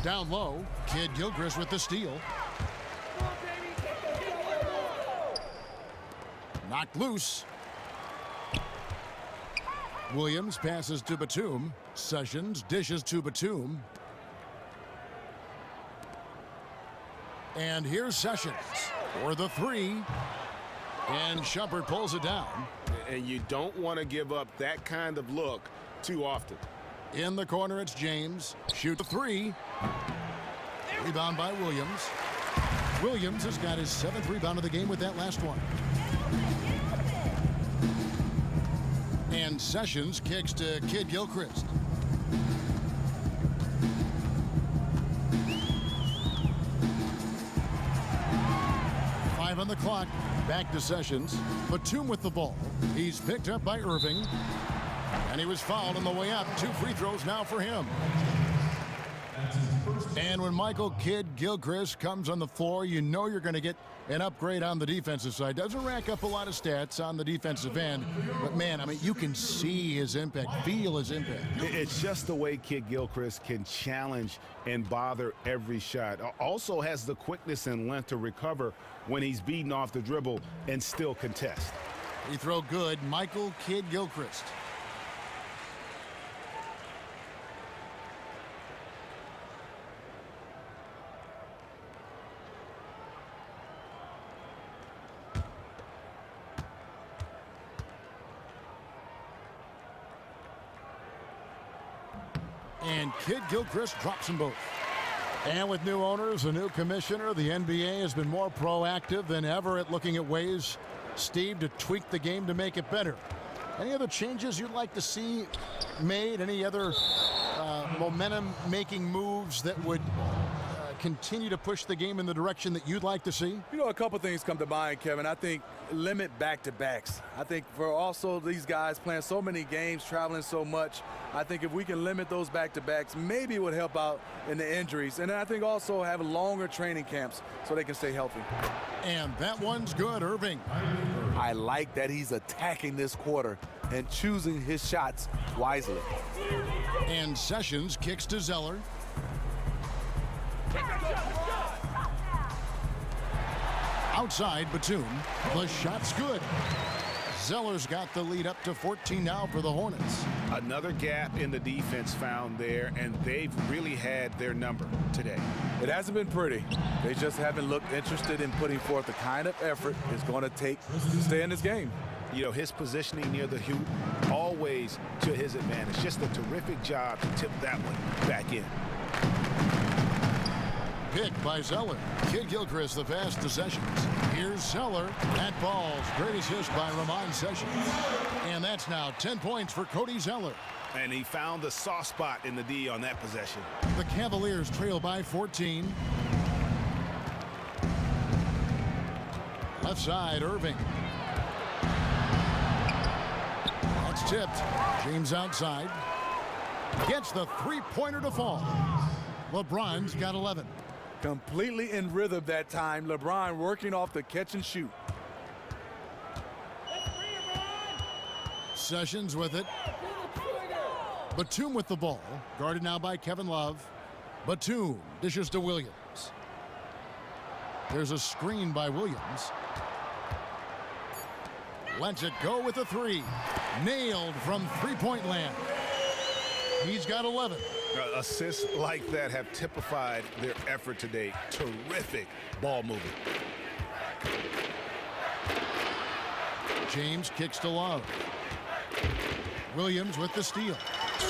Down low, Kid Gilchrist with the steal. Knocked loose. Williams passes to Batum. Sessions dishes to Batum. And here's Sessions for the three. And Shumpert pulls it down. And you don't want to give up that kind of look too often. In the corner, it's James. Shoot the three. Rebound by Williams. Williams has got his 7th rebound of the game with that last one. And Sessions kicks to Kid Gilchrist. On the clock, back to Sessions. Batum with the ball. He's picked up by Irving. And he was fouled on the way up. 2 free throws now for him. And when Michael Kid Gilchrist comes on the floor, you know you're going to get an upgrade on the defensive side. Doesn't rack up a lot of stats on the defensive end. But, man, I mean, you can see his impact, feel his impact. It's just the way Kid Gilchrist can challenge and bother every shot. Also has the quickness and length to recover when he's beaten off the dribble and still contest. Free throw good, Michael Kid Gilchrist. And Kid Gilchrist drops them both. And with new owners, a new commissioner, the NBA has been more proactive than ever at looking at ways, Steve, to tweak the game to make it better. Any other changes you'd like to see made? Any other momentum-making moves that would continue to push the game in the direction that you'd like to see? You know, a couple things come to mind, Kevin. I think limit back-to-backs. I think for also these guys playing so many games, traveling so much, I think if we can limit those back-to-backs, maybe it would help out in the injuries. And I think also have longer training camps so they can stay healthy. And that one's good, Irving. I like that he's attacking this quarter and choosing his shots wisely. And Sessions kicks to Zeller. Outside Batum. The shot's good. Zeller's got the lead up to 14 now for the Hornets. Another gap in the defense found there, and they've really had their number today. It hasn't been pretty. They just haven't looked interested in putting forth the kind of effort it's going to take to stay in this game. You know, his positioning near the hoop, always to his advantage. Just a terrific job to tip that one back in. Pick by Zeller. Kid Gilchrist the pass to Sessions. Here's Zeller at balls. Great assist by Ramon Sessions. And that's now 10 points for Cody Zeller. And he found the soft spot in the D on that possession. The Cavaliers trail by 14. Left side, Irving. That's tipped. James outside. Gets the three-pointer to fall. LeBron's got 11. Completely in rhythm that time. LeBron working off the catch and shoot. Sessions with it. Batum with the ball. Guarded now by Kevin Love. Batum dishes to Williams. There's a screen by Williams. Lets it go with a three. Nailed from three-point land. He's got 11. Assists like that have typified their effort today. Terrific ball moving. James kicks to Love. Williams with the steal.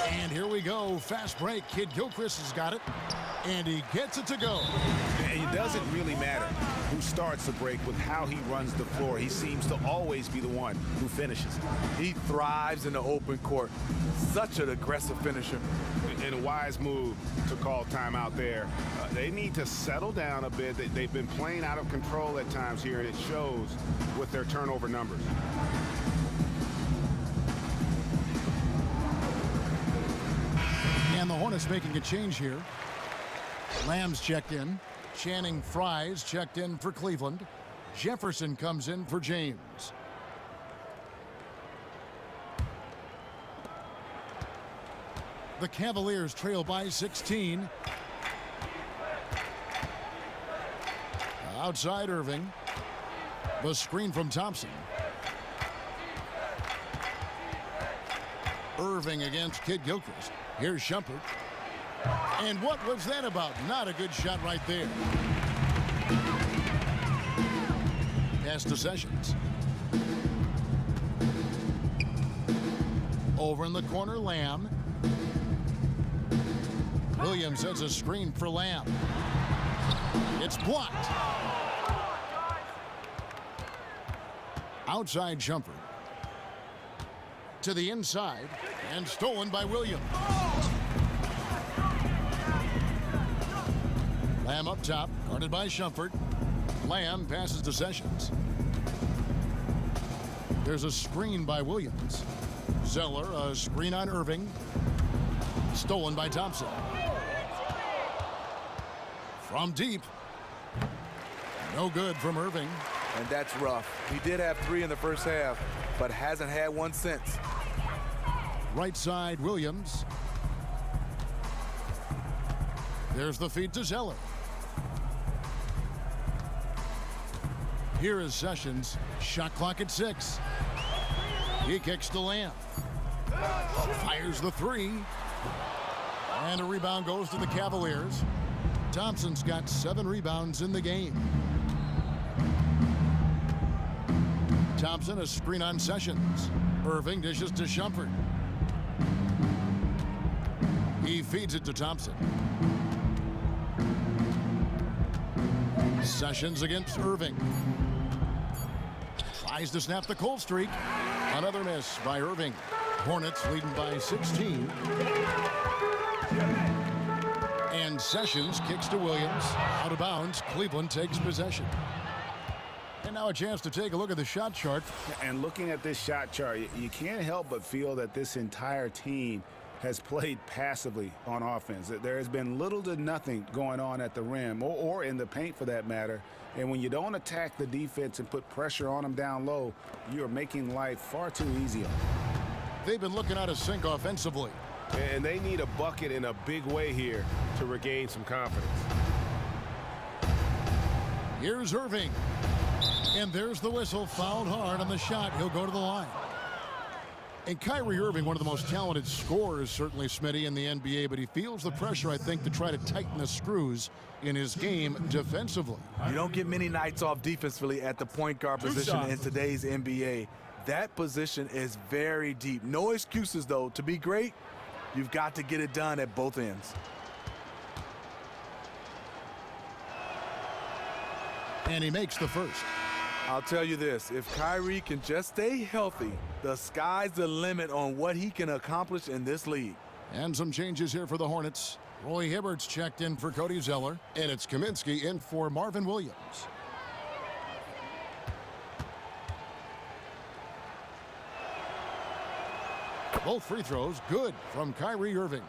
And here we go. Fast break. Kid Gilchrist has got it. And he gets it to go. And it doesn't really matter who starts the break with how he runs the floor. He seems to always be the one who finishes. He thrives in the open court. Such an aggressive finisher. And a wise move to call timeout there. They need to settle down a bit. They've been playing out of control at times here, and it shows with their turnover numbers. And the Hornets making a change here. Lamb's checked in. Channing Frye's checked in for Cleveland. Jefferson comes in for James. The Cavaliers trail by 16. Outside Irving. The screen from Thompson. Irving against Kid Gilchrist. Here's Shumpert. And what was that about? Not a good shot right there. Pass to Sessions. Over in the corner, Lamb. Williams sets a screen for Lamb. It's blocked. Outside Shumpert. To the inside and stolen by Williams. Lamb up top, guarded by Shumpert. Lamb passes to Sessions. There's a screen by Williams. Zeller, a screen on Irving. Stolen by Thompson. From deep. No good from Irving. And that's rough. He did have 3 in the first half, but hasn't had one since. Right side, Williams. There's the feed to Zeller. Here is Sessions. Shot clock at 6. He kicks to Lamb. Fires the 3. And a rebound goes to the Cavaliers. Thompson's got 7 rebounds in the game. Thompson, a screen on Sessions. Irving dishes to Shumpert. He feeds it to Thompson. Sessions against Irving. Tries to snap the cold streak. Another miss by Irving. Hornets leading by 16. And Sessions kicks to Williams. Out of bounds. Cleveland takes possession. And now a chance to take a look at the shot chart. And looking at this shot chart, you can't help but feel that this entire team has played passively on offense. There has been little to nothing going on at the rim or in the paint for that matter. And when you don't attack the defense and put pressure on them down low, you're making life far too easy on them. They've been looking out of sync offensively. And they need a bucket in a big way here to regain some confidence. Here's Irving. And there's the whistle. Fouled hard on the shot. He'll go to the line. And Kyrie Irving, one of the most talented scorers, certainly, Smitty, in the NBA, but he feels the pressure, I think, to try to tighten the screws in his game defensively. You don't get many nights off defensively at the point guard position in today's NBA. That position is very deep. No excuses, though. To be great, you've got to get it done at both ends. And he makes the first. I'll tell you this, if Kyrie can just stay healthy, the sky's the limit on what he can accomplish in this league. And some changes here for the Hornets. Roy Hibbert's checked in for Cody Zeller, and it's Kaminsky in for Marvin Williams. Both free throws good from Kyrie Irving.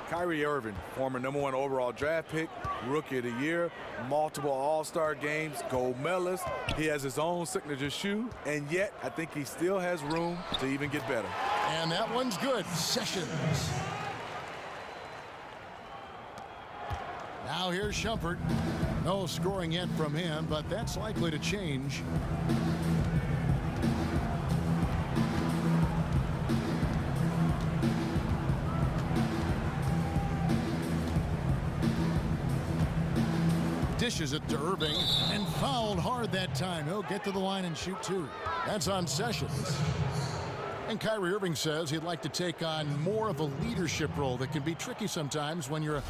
Kyrie Irving, former #1 overall draft pick, rookie of the year, multiple all-star games, gold medalist. He has his own signature shoe, and yet I think he still has room to even get better. And that one's good. Sessions. Now here's Shumpert. No scoring yet from him, but that's likely to change. Dishes it to Irving and fouled hard that time. He'll get to the line and shoot 2. That's on Sessions. And Kyrie Irving says he'd like to take on more of a leadership role that can be tricky sometimes when you're a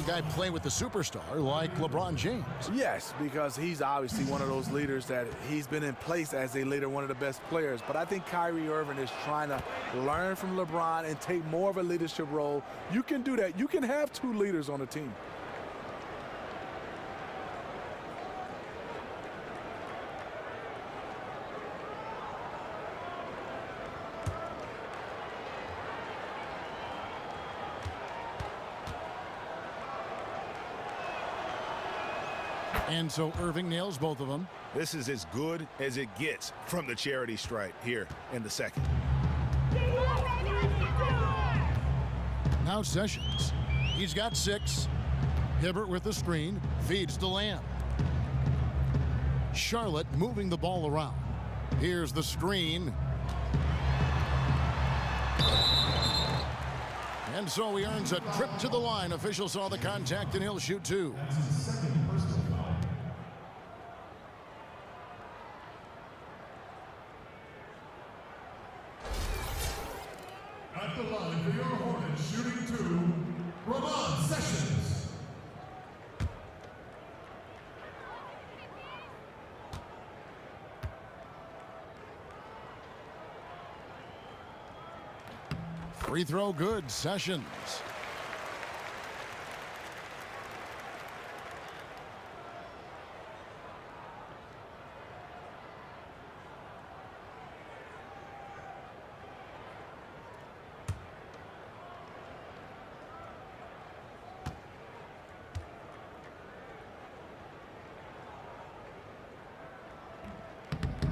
guy playing with a superstar like LeBron James. Yes, because he's obviously one of those leaders that he's been in place as a leader, one of the best players. But I think Kyrie Irving is trying to learn from LeBron and take more of a leadership role. You can do that. You can have 2 leaders on a team. And so Irving nails both of them. This is as good as it gets from the charity stripe here in the second. Now Sessions. He's got 6. Hibbert with the screen. Feeds to Lamb. Charlotte moving the ball around. Here's the screen. And so he earns a trip to the line. Official saw the contact and he'll shoot two. At the line for your Hornets, shooting two, Ramon Sessions. Free throw good, Sessions.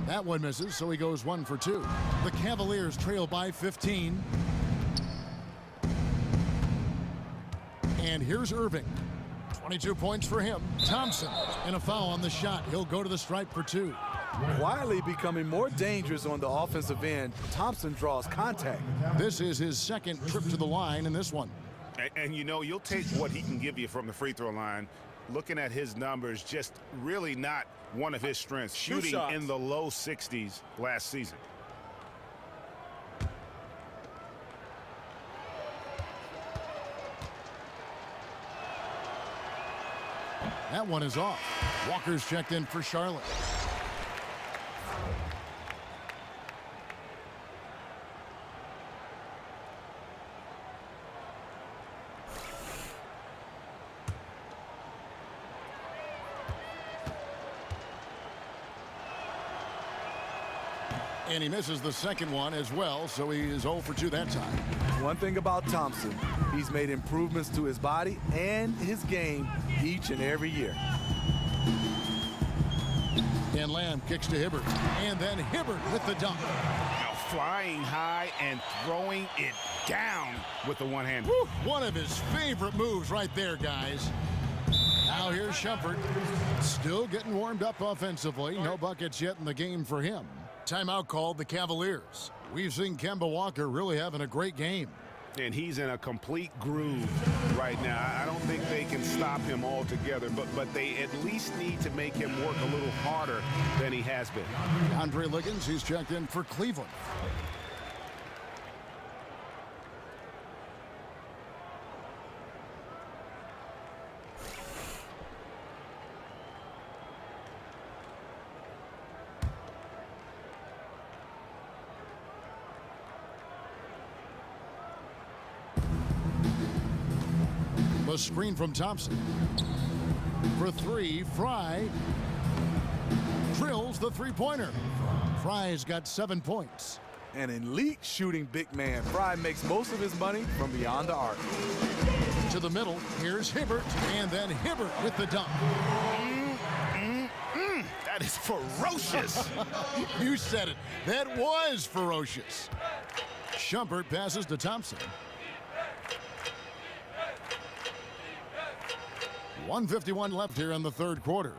That one misses, so he goes 1 for 2. The Cavaliers trail by 15. And here's Irving. 22 points for him. Thompson, and a foul on the shot. He'll go to the stripe for 2. Quietly becoming more dangerous on the offensive end, Thompson draws contact. This is his second trip to the line in this one. And you know, you'll take what he can give you from the free throw line. Looking at his numbers, just really not one of his strengths. Shooting in the low 60s last season. That one is off. Walker's checked in for Charlotte. And he misses the second one as well, so he is 0 for 2 that time. One thing about Thompson, he's made improvements to his body and his game each and every year. And Lamb kicks to Hibbert. And then Hibbert with the dunk. Now flying high and throwing it down with the one-hand. One of his favorite moves right there, guys. Now here's Shumpert. Still getting warmed up offensively. No buckets yet in the game for him. Timeout called the Cavaliers. We've seen Kemba Walker really having a great game. And he's in a complete groove right now. I don't think they can stop him altogether, but they at least need to make him work a little harder than he has been. Andre Liggins, he's checked in for Cleveland. A screen from Thompson. For 3, Fry drills the three-pointer. Fry's got 7 points. An elite shooting big man. Fry makes most of his money from beyond the arc. To the middle, here's Hibbert, and then Hibbert with the dunk. That is ferocious. You said it. That was ferocious. Shumpert passes to Thompson. 1:51 left here in the third quarter.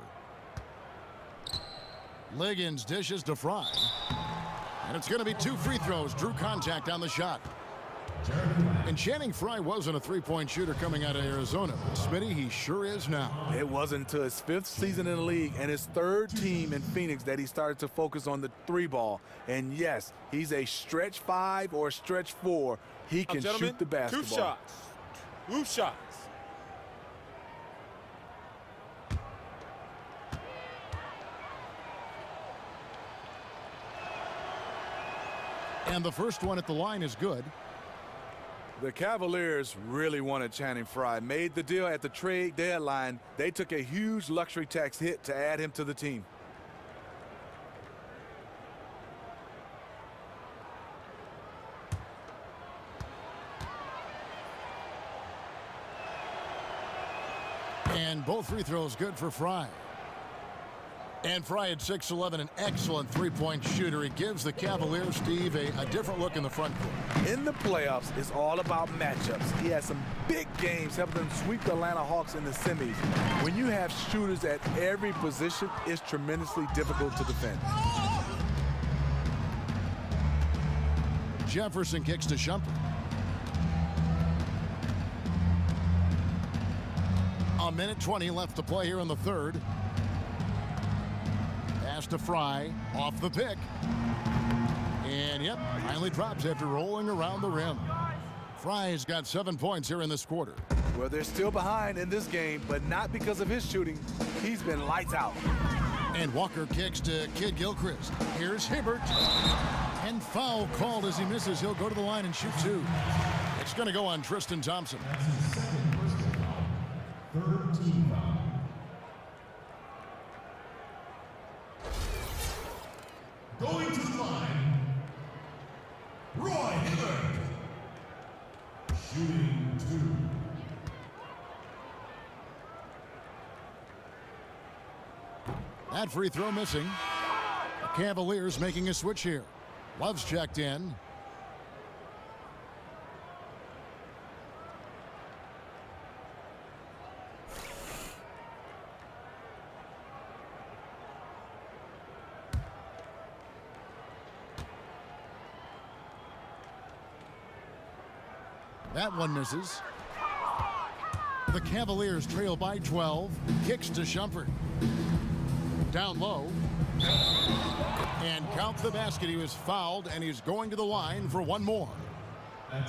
Liggins dishes to Fry. And it's going to be 2 free throws. Drew contact on the shot. And Channing Frye wasn't a three-point shooter coming out of Arizona. But Smitty, he sure is now. It wasn't until his 5th season in the league and his 3rd team in Phoenix that he started to focus on the 3-ball. And yes, he's a stretch 5 or stretch 4. He can shoot the basketball. 2 shots. 2 shots. And the first one at the line is good. The Cavaliers really wanted Channing Frye. Made the deal at the trade deadline. They took a huge luxury tax hit to add him to the team. And both free throws good for Frye. And Fry at 6'11", an excellent three-point shooter. He gives the Cavaliers, Steve, a different look in the front court. In the playoffs, it's all about matchups. He has some big games helping them sweep the Atlanta Hawks in the semis. When you have shooters at every position, it's tremendously difficult to defend. Jefferson kicks to Shumpert. A minute 20 left to play here in the third. Pass to Fry, off the pick. And yep, finally drops after rolling around the rim. Fry's got 7 points here in this quarter. Well, they're still behind in this game, but not because of his shooting. He's been lights out. And Walker kicks to Kid Gilchrist. Here's Hibbert. And foul called as he misses. He'll go to the line and shoot two. It's going to go on Tristan Thompson. Third team foul. Going to the line, Roy Hibbert. Shooting two. That free throw missing. The Cavaliers making a switch here. Love's checked in. That one misses. The Cavaliers trail by 12. Kicks to Shumpert. Down low. And count the basket. He was fouled, and he's going to the line for one more.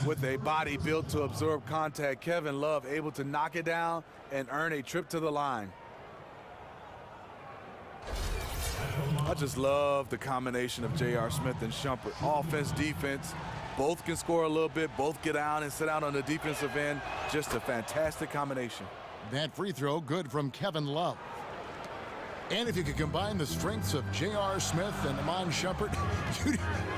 With a body built to absorb contact, Kevin Love able to knock it down and earn a trip to the line. I just love the combination of J.R. Smith and Shumpert. Offense, defense, both can score a little bit, both get out and sit out on the defensive end. Just a fantastic combination. That free throw good from Kevin Love. And if you could combine the strengths of J.R. Smith and Iman Shumpert,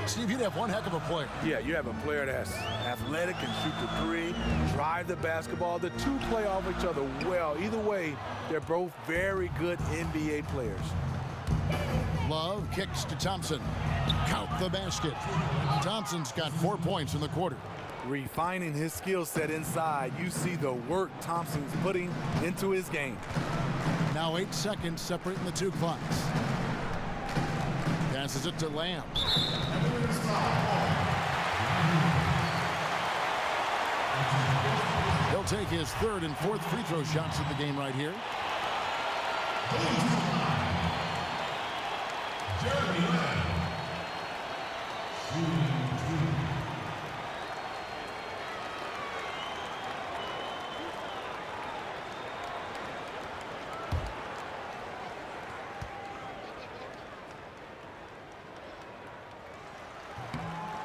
Steve, you'd have one heck of a player. Yeah, you have a player that's athletic and shoot the three, drive the basketball. The two play off each other well. Either way, they're both very good NBA players. Love kicks to Thompson. Count the basket. Thompson's got 4 points in the quarter. Refining his skill set inside, you see the work Thompson's putting into his game. Now 8 seconds separating the two clocks. Passes it to Lamb. He'll take his third and fourth free throw shots of the game right here. Jeremy Lamb.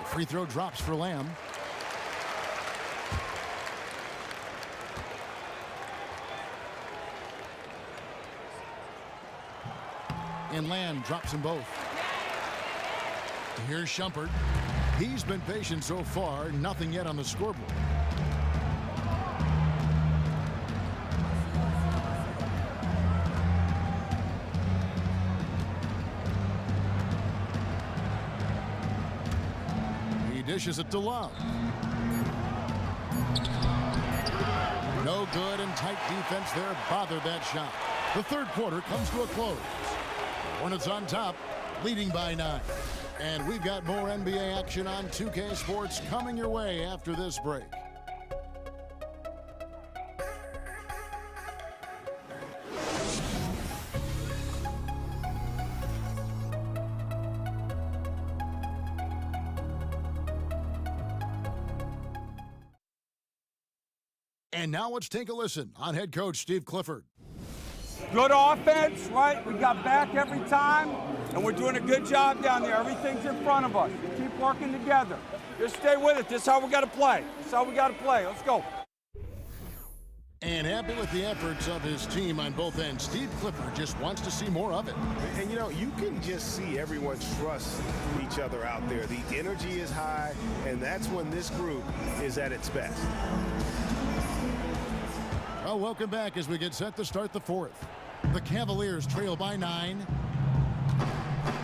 Free throw drops for Lamb. And Lamb drops them both. Here's Shumpert. He's been patient so far, nothing yet on the scoreboard. He dishes it to Love. No good, and tight defense there bothered that shot. The third quarter comes to a close. Hornets on top, leading by 9. And we've got more NBA action on 2K Sports coming your way after this break. And now let's take a listen on head coach Steve Clifford. Good offense, right? We got back every time, and we're doing a good job down there. Everything's in front of us. We keep working together. Just stay with it. This is how we got to play. This is how we got to play. Let's go. And happy with the efforts of his team on both ends. Steve Clifford just wants to see more of it. And, you know, you can just see everyone trust each other out there. The energy is high, and that's when this group is at its best. Well, welcome back as we get set to start the fourth. The Cavaliers trail by 9.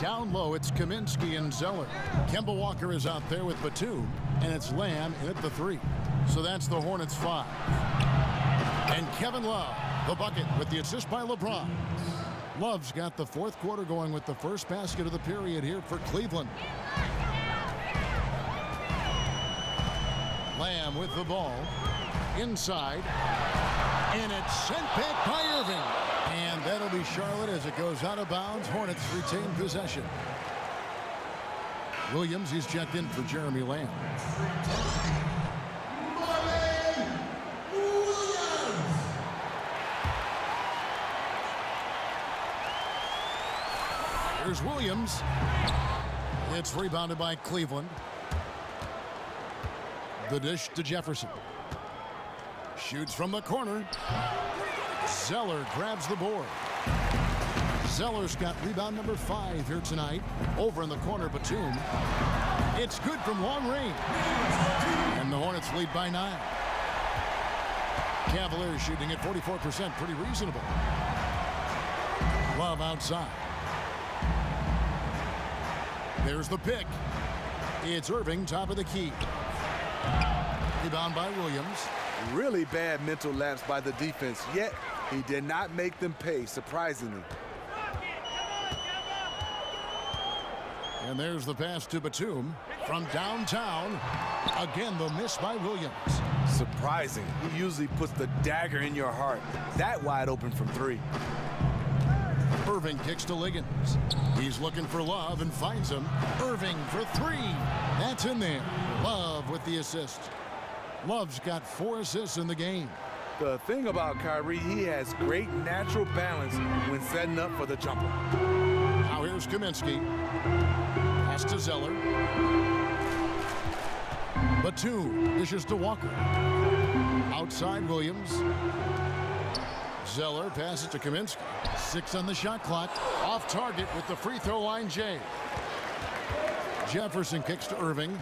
Down low, it's Kaminsky and Zeller. Kemba Walker is out there with Batum, and it's Lamb in at the 3. So that's the Hornets 5. And Kevin Love, the bucket with the assist by LeBron. Love's got the fourth quarter going with the first basket of the period here for Cleveland. Lamb with the ball. Inside. And it's sent back by Irving. And that'll be Charlotte as it goes out of bounds. Hornets retain possession. Williams, he's checked in for Jeremy Lamb. Here's Williams. It's rebounded by Cleveland. The dish to Jefferson. Shoots from the corner. Zeller grabs the board. Zeller's got rebound number 5 here tonight. Over in the corner, Batum. It's good from long range. And the Hornets lead by 9. Cavaliers shooting at 44%, pretty reasonable. Love outside. There's the pick. It's Irving, top of the key. Rebound by Williams. Really bad mental lapse by the defense, yet he did not make them pay, surprisingly. And there's the pass to Batum from downtown. Again, the miss by Williams. Surprising. He usually puts the dagger in your heart. That wide open from 3. Irving kicks to Liggins. He's looking for Love and finds him. Irving for 3. That's in there. Love with the assist. Love's got 4 assists in the game. The thing about Kyrie, he has great natural balance when setting up for the jumper. Now here's Kaminsky. Pass to Zeller. Batum dishes to Walker. Outside Williams. Zeller passes to Kaminsky. 6 on the shot clock. Off target with the free throw line, Jay. Jefferson kicks to Irving.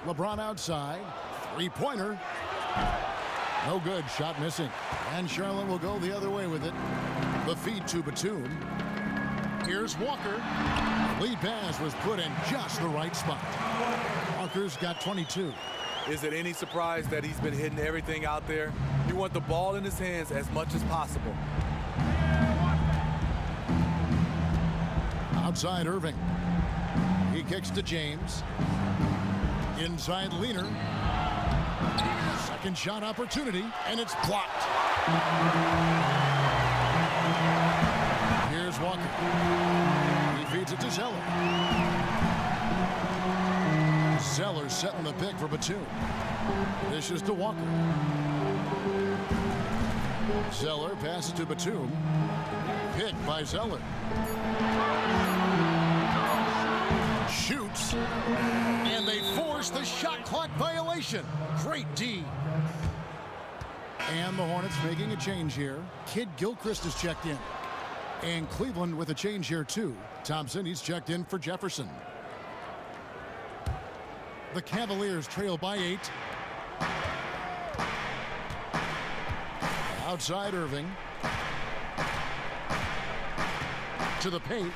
LeBron outside. 3-pointer. No good. Shot missing. And Charlotte will go the other way with it. The feed to Batum. Here's Walker. Lead pass was put in just the right spot. Walker's got 22. Is it any surprise that he's been hitting everything out there? You want the ball in his hands as much as possible. Outside Irving. He kicks to James. Inside Leaner. Second shot opportunity, and it's blocked. Here's Walker. He feeds it to Zeller. Zeller setting the pick for Batum. Dishes to Walker. Zeller passes to Batum. Picked by Zeller. Shoots. And they force the shot clock violation. Great D. And the Hornets making a change here. Kid Gilchrist is checked in. And Cleveland with a change here too. Thompson, he's checked in for Jefferson. The Cavaliers trail by 8. Outside Irving. To the paint.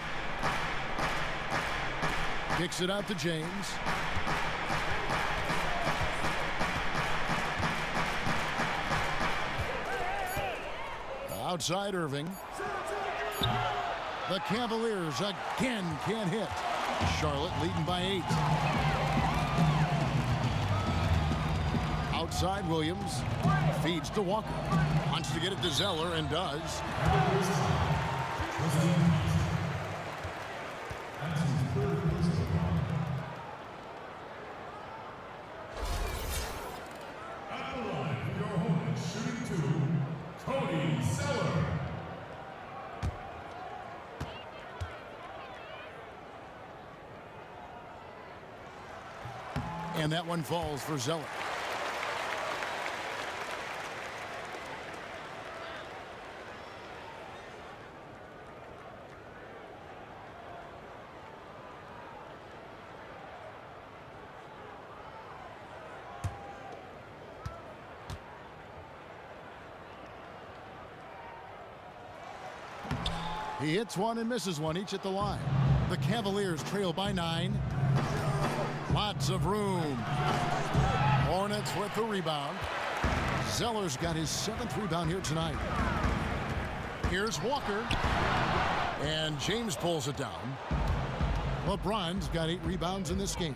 Kicks it out to James. Outside Irving. The Cavaliers again can't hit. Charlotte leading by 8. Outside Williams. Feeds to Walker. Wants to get it to Zeller and does. And that one falls for Zeller. He hits one and misses one, each at the line. The Cavaliers trail by 9. Lots of room. Hornets with the rebound. Zeller's got his 7th rebound here tonight. Here's Walker. And James pulls it down. LeBron's got 8 rebounds in this game.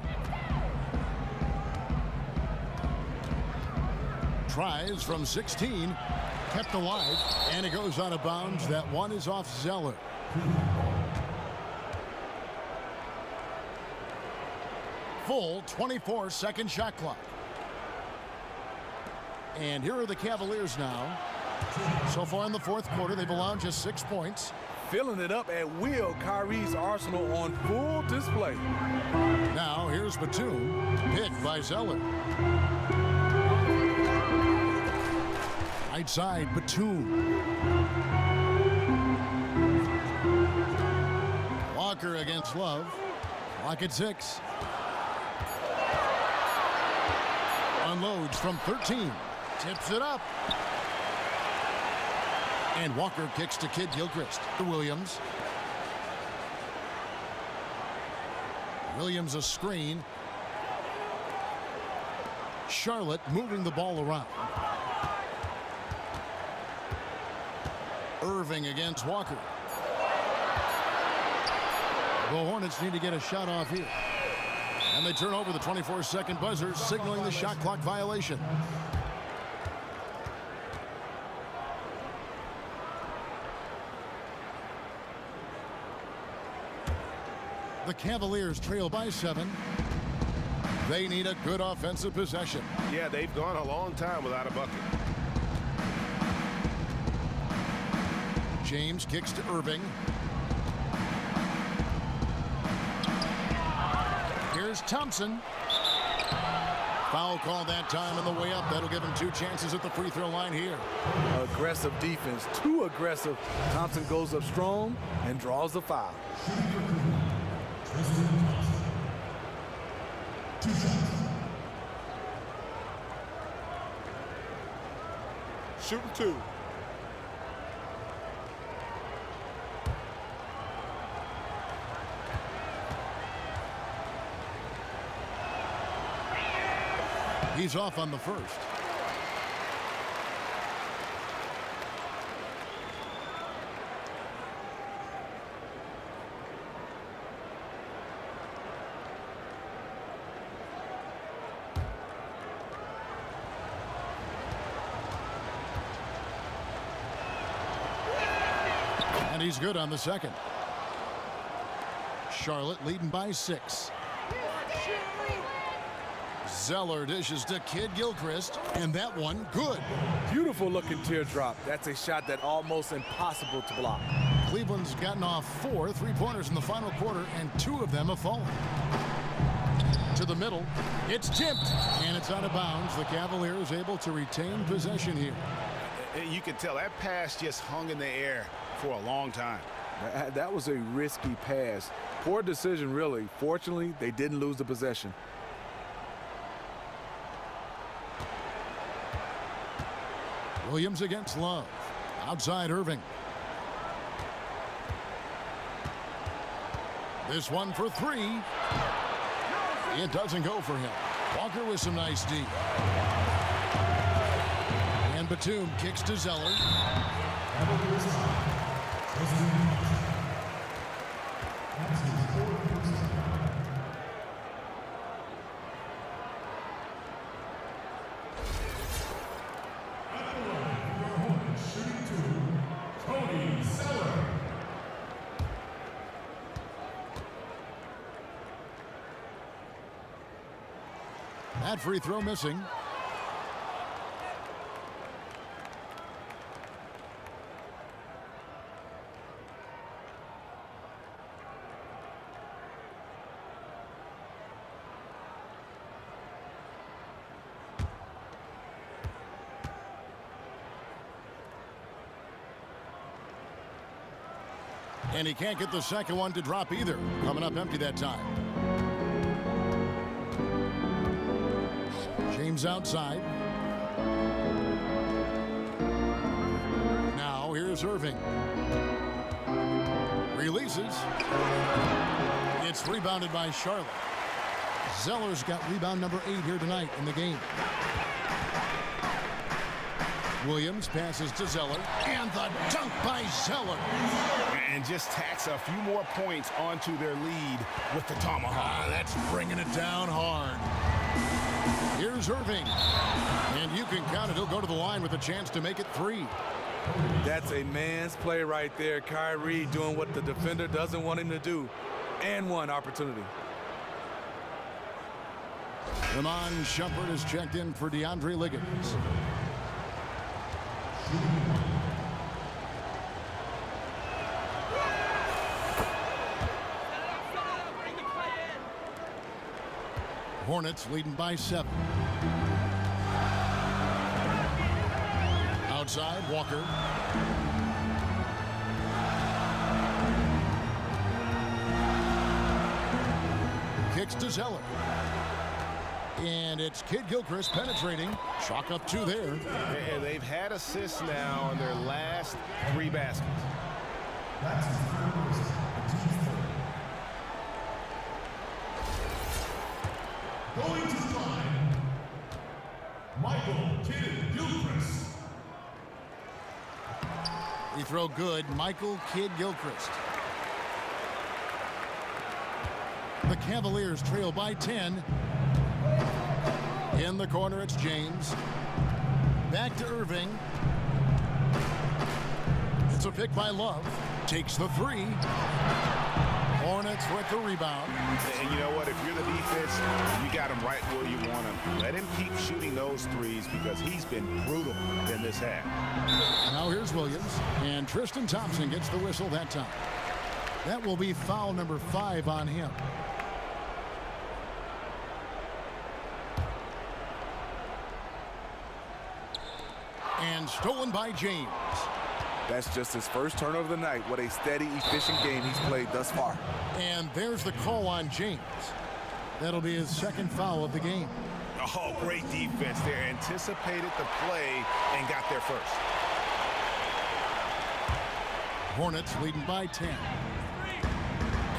Tries from 16. Kept alive. And it goes out of bounds. That one is off Zeller. Full 24-second shot clock. And here are the Cavaliers now. So far in the 4th quarter, they've allowed just 6 points. Filling it up at will. Kyrie's arsenal on full display. Now here's Batum, picked by Zeller. Right side, Batum. Walker against Love. Clock at 6. Unloads from 13. Tips it up. And Walker kicks to Kid Gilchrist. To Williams. Williams a screen. Charlotte moving the ball around. Irving against Walker. The Hornets need to get a shot off here. And they turn over the 24-second buzzer, signaling the shot clock violation. The Cavaliers trail by 7. They need a good offensive possession. Yeah, they've gone a long time without a bucket. James kicks to Irving. Here's Thompson. Foul call that time on the way up. That'll give him 2 chances at the free throw line here. Aggressive defense, too aggressive. Thompson goes up strong and draws the foul. Shooting 2. He's off on the first. And he's good on the second. Charlotte leading by 6. Zeller dishes to Kid Gilchrist, and that one good. Beautiful looking teardrop. That's a shot that almost impossible to block. Cleveland's gotten off 4 3-pointers in the final quarter, and 2 of them have fallen. To the middle, it's tipped, and it's out of bounds. The Cavaliers able to retain possession here. You can tell that pass just hung in the air for a long time. That was a risky pass. Poor decision, really. Fortunately, they didn't lose the possession. Williams against Love. Outside Irving. This one for 3. It doesn't go for him. Walker with some nice D. And Batum kicks to Zeller. That free throw missing. And he can't get the second one to drop either. Coming up empty that time. James outside. Now here's Irving. Releases. It's rebounded by Charlotte. Zeller's got rebound number 8 here tonight in the game. Williams passes to Zeller, and the dunk by Zeller. And just tacks a few more points onto their lead with the tomahawk. That's bringing it down hard. Here's Irving, and you can count it. He'll go to the line with a chance to make it 3. That's a man's play right there. Kyrie doing what the defender doesn't want him to do. And one opportunity. Ramon Shumpert is checked in for DeAndre Liggins. Hornets leading by 7. Outside, Walker. Kicks to Zeller. And it's Kid Gilchrist penetrating. Chalk up 2 there. And they've had assists now on their last 3 baskets. Going to the line, Michael Kid Gilchrist. Free throw good. Michael Kid Gilchrist. The Cavaliers trail by 10. In the corner, it's James. Back to Irving. It's a pick by Love. Takes the 3. Hornets with the rebound. And you know what? If you're the defense, you got him right where you want him. Let him keep shooting those threes because he's been brutal in this half. Now here's Williams. And Tristan Thompson gets the whistle that time. That will be foul number 5 on him. And stolen by James. That's just his first turnover of the night. What a steady, efficient game he's played thus far. And there's the call on James. That'll be his 2nd foul of the game. Oh, great defense there. Anticipated the play and got there first. Hornets leading by 10.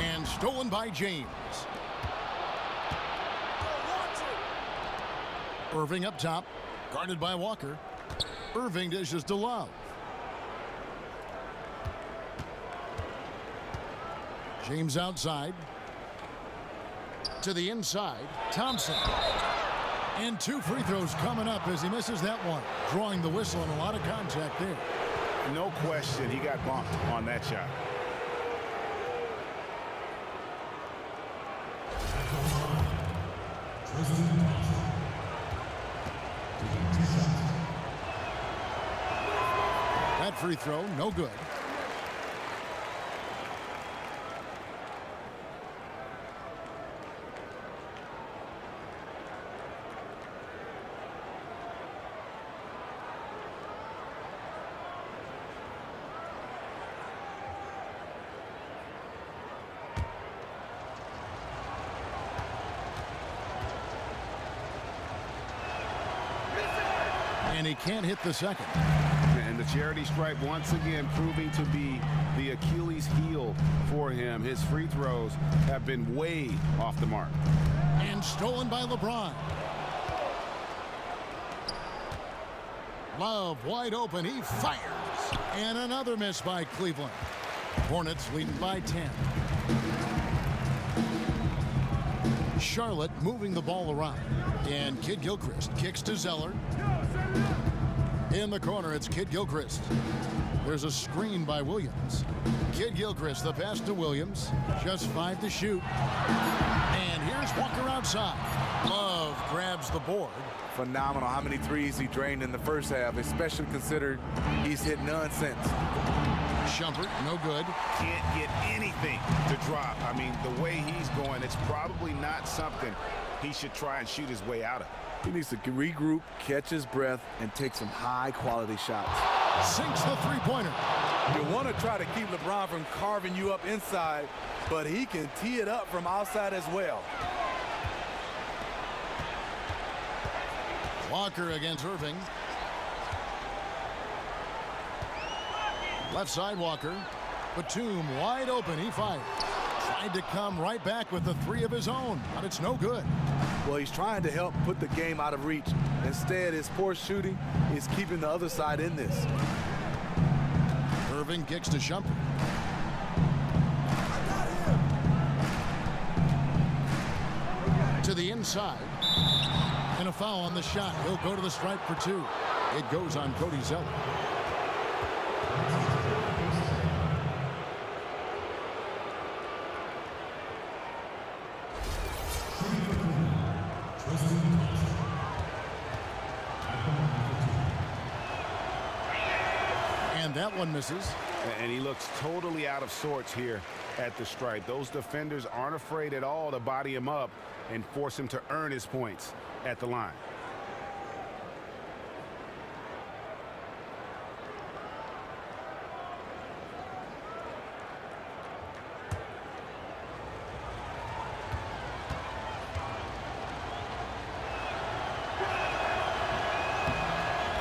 And stolen by James. Irving up top. Guarded by Walker. Irving dishes to Love. James outside. To the inside. Thompson. And 2 free throws coming up as he misses that one. Drawing the whistle and a lot of contact there. No question, he got bumped on that shot. That free throw, no good. And he can't hit the second. And the charity stripe once again proving to be the Achilles heel for him. His free throws have been way off the mark. And stolen by LeBron. Love wide open. He fires. And another miss by Cleveland. Hornets leading by 10. Charlotte moving the ball around. And Kid Gilchrist kicks to Zeller. In the corner, it's Kid Gilchrist. There's a screen by Williams. Kid Gilchrist, the pass to Williams. Just 5 to shoot. And here's Walker outside. Love grabs the board. Phenomenal how many threes he drained in the first half, especially considered he's hit none since. Shumpert, no good. Can't get anything to drop. I mean, the way he's going, it's probably not something he should try and shoot his way out of. He needs to regroup, catch his breath, and take some high-quality shots. Sinks the three-pointer. You want to try to keep LeBron from carving you up inside, but he can tee it up from outside as well. Walker against Irving. Left side, Walker. Batum wide open. He fired. Tried to come right back with the three of his own, but it's no good. Well, he's trying to help put the game out of reach. Instead, his poor shooting is keeping the other side in this. Irving kicks to Shumpert. To the inside. And a foul on the shot. He'll go to the stripe for two. It goes on Cody Zeller. And that one misses. And he looks totally out of sorts here at the stripe. Those defenders aren't afraid at all to body him up and force him to earn his points at the line.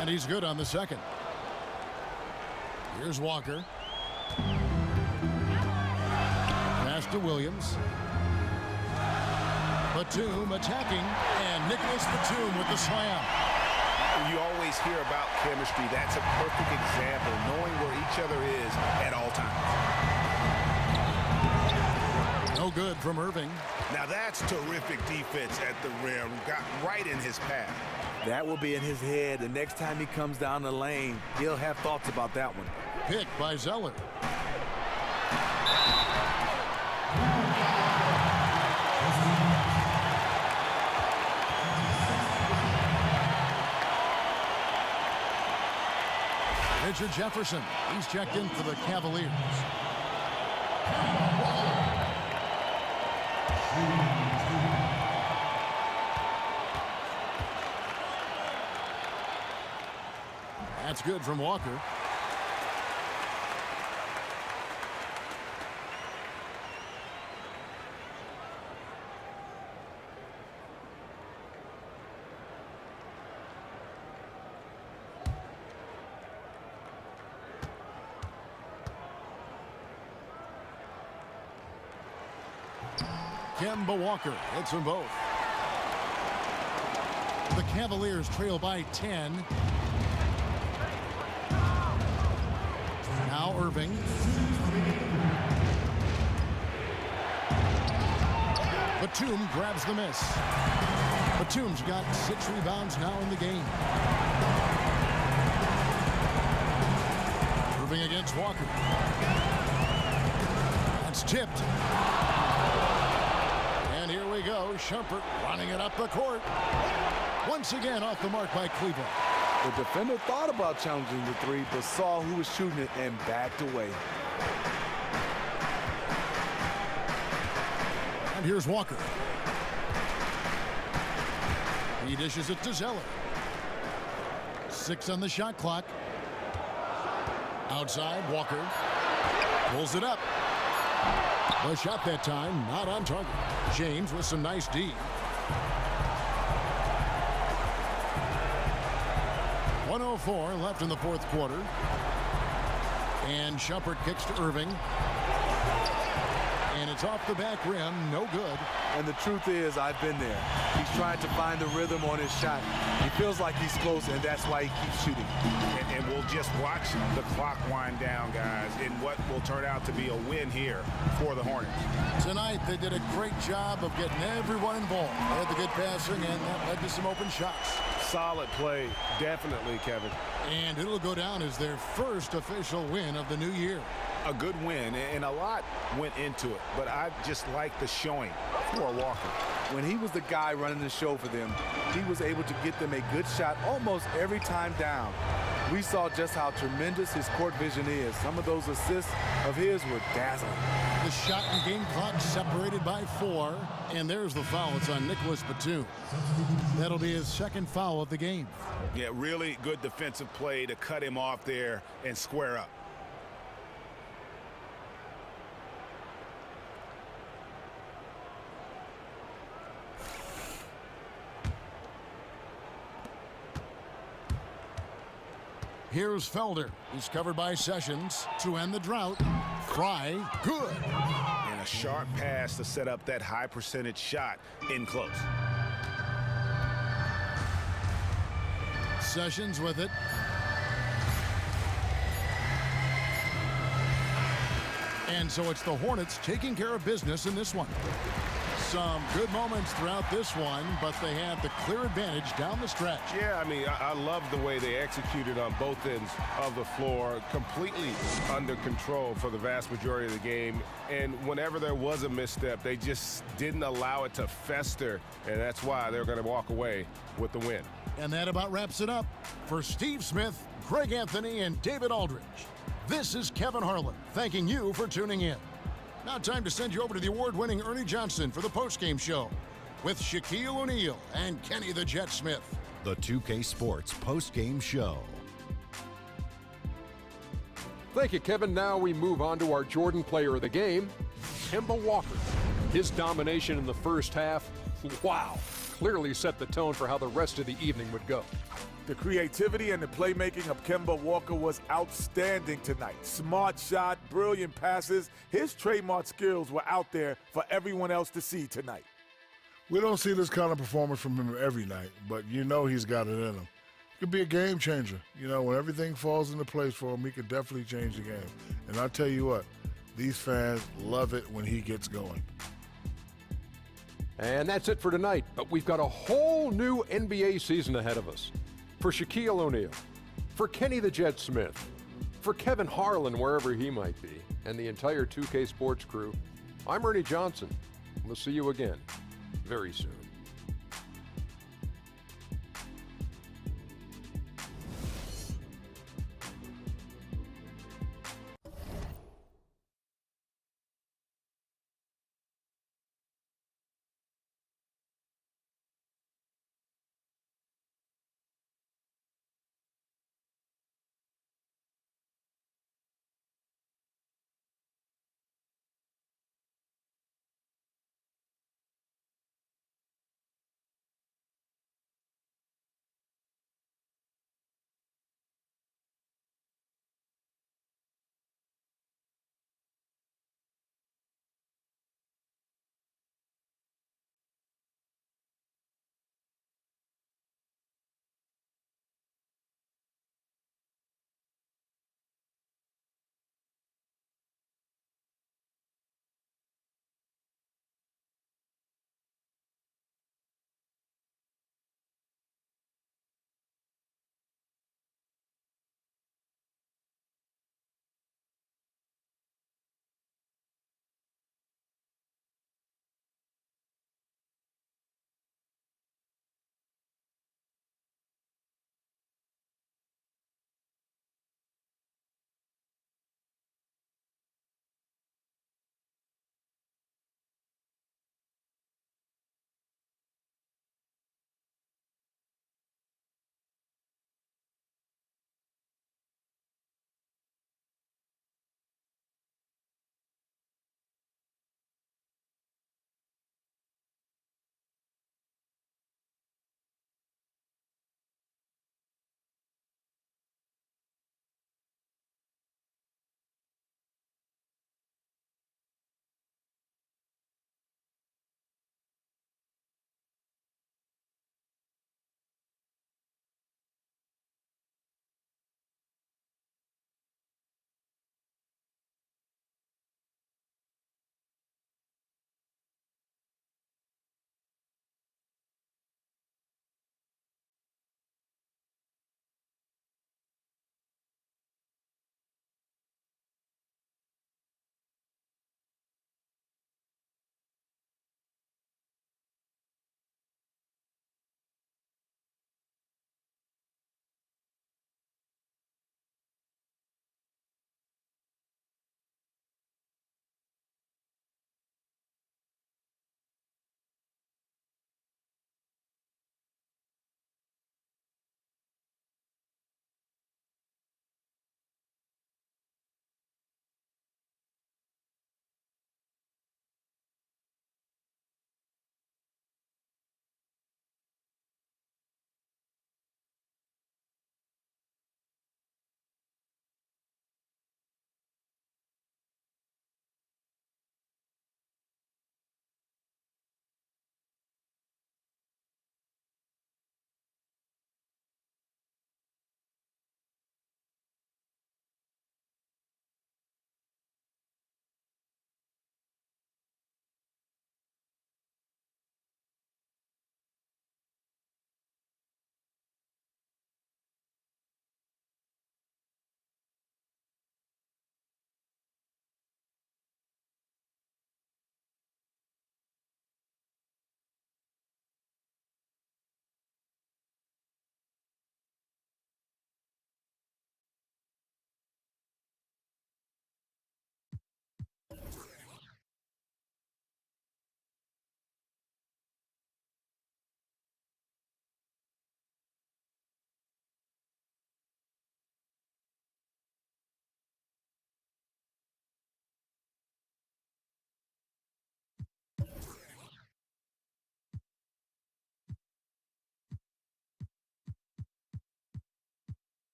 And he's good on the second. Here's Walker. Pass to Williams. Batum attacking, and Nicholas Batum with the slam. You always hear about chemistry. That's a perfect example, knowing where each other is at all times. No good from Irving. Now that's terrific defense at the rim. Got right in his path. That will be in his head. The next time he comes down the lane, he'll have thoughts about that one. Picked by Zeller. Richard Jefferson. He's checked in for the Cavaliers. That's good from Walker. Kemba Walker hits them both. The Cavaliers trail by 10. Now Irving. Batum grabs the miss. Batum's got 6 rebounds now in the game. Irving against Walker. That's tipped. And here we go. Shumpert running it up the court. Once again off the mark by Cleveland. The defender thought about challenging the three, but saw who was shooting it and backed away. And here's Walker. He dishes it to Zeller. 6 on the shot clock. Outside, Walker pulls it up. The shot that time not on target. James with some nice D. 1:04 left in the fourth quarter. And Shumpert kicks to Irving. And it's off the back rim, no good. And the truth is, I've been there. He's trying to find the rhythm on his shot. He feels like he's close, and that's why he keeps shooting. And we'll just watch the clock wind down, guys, in what will turn out to be a win here for the Hornets. Tonight, they did a great job of getting everyone involved. They had the good passing, and that led to some open shots. Solid play, definitely, Kevin. And it'll go down as their first official win of the new year. A good win, and a lot went into it, but I just like the showing for Walker. When he was the guy running the show for them, he was able to get them a good shot almost every time down. We saw just how tremendous his court vision is. Some of those assists of his were dazzling. The shot and game clock separated by 4, and there's the foul. It's on Nicholas Batum. That'll be his second foul of the game. Yeah, really good defensive play to cut him off there and square up. Here's Felder. He's covered by Sessions to end the drought. Fry, good. And a sharp pass to set up that high percentage shot in close. Sessions with it. And so it's the Hornets taking care of business in this one. Some good moments throughout this one, but they have the clear advantage down the stretch. Yeah, I mean, I love the way they executed on both ends of the floor, completely under control for the vast majority of the game. And whenever there was a misstep, they just didn't allow it to fester, and that's why they're going to walk away with the win. And that about wraps it up. For Steve Smith, Greg Anthony, and David Aldridge, this is Kevin Harlan thanking you for tuning in. Now time to send you over to the award-winning Ernie Johnson for the postgame show with Shaquille O'Neal and Kenny the Jet Smith. The 2K Sports postgame show. Thank you, Kevin. Now we move on to our Jordan player of the game, Kemba Walker. His domination in the first half, wow, clearly set the tone for how the rest of the evening would go. The creativity and the playmaking of Kemba Walker was outstanding tonight. Smart shot, brilliant passes. His trademark skills were out there for everyone else to see tonight. We don't see this kind of performance from him every night, but you know he's got it in him. He could be a game changer. You know, when everything falls into place for him, he could definitely change the game. And I'll tell you what, these fans love it when he gets going. And that's it for tonight, but we've got a whole new NBA season ahead of us. For Shaquille O'Neal, for Kenny the Jet Smith, for Kevin Harlan, wherever he might be, and the entire 2K Sports crew, I'm Ernie Johnson. We'll see you again very soon.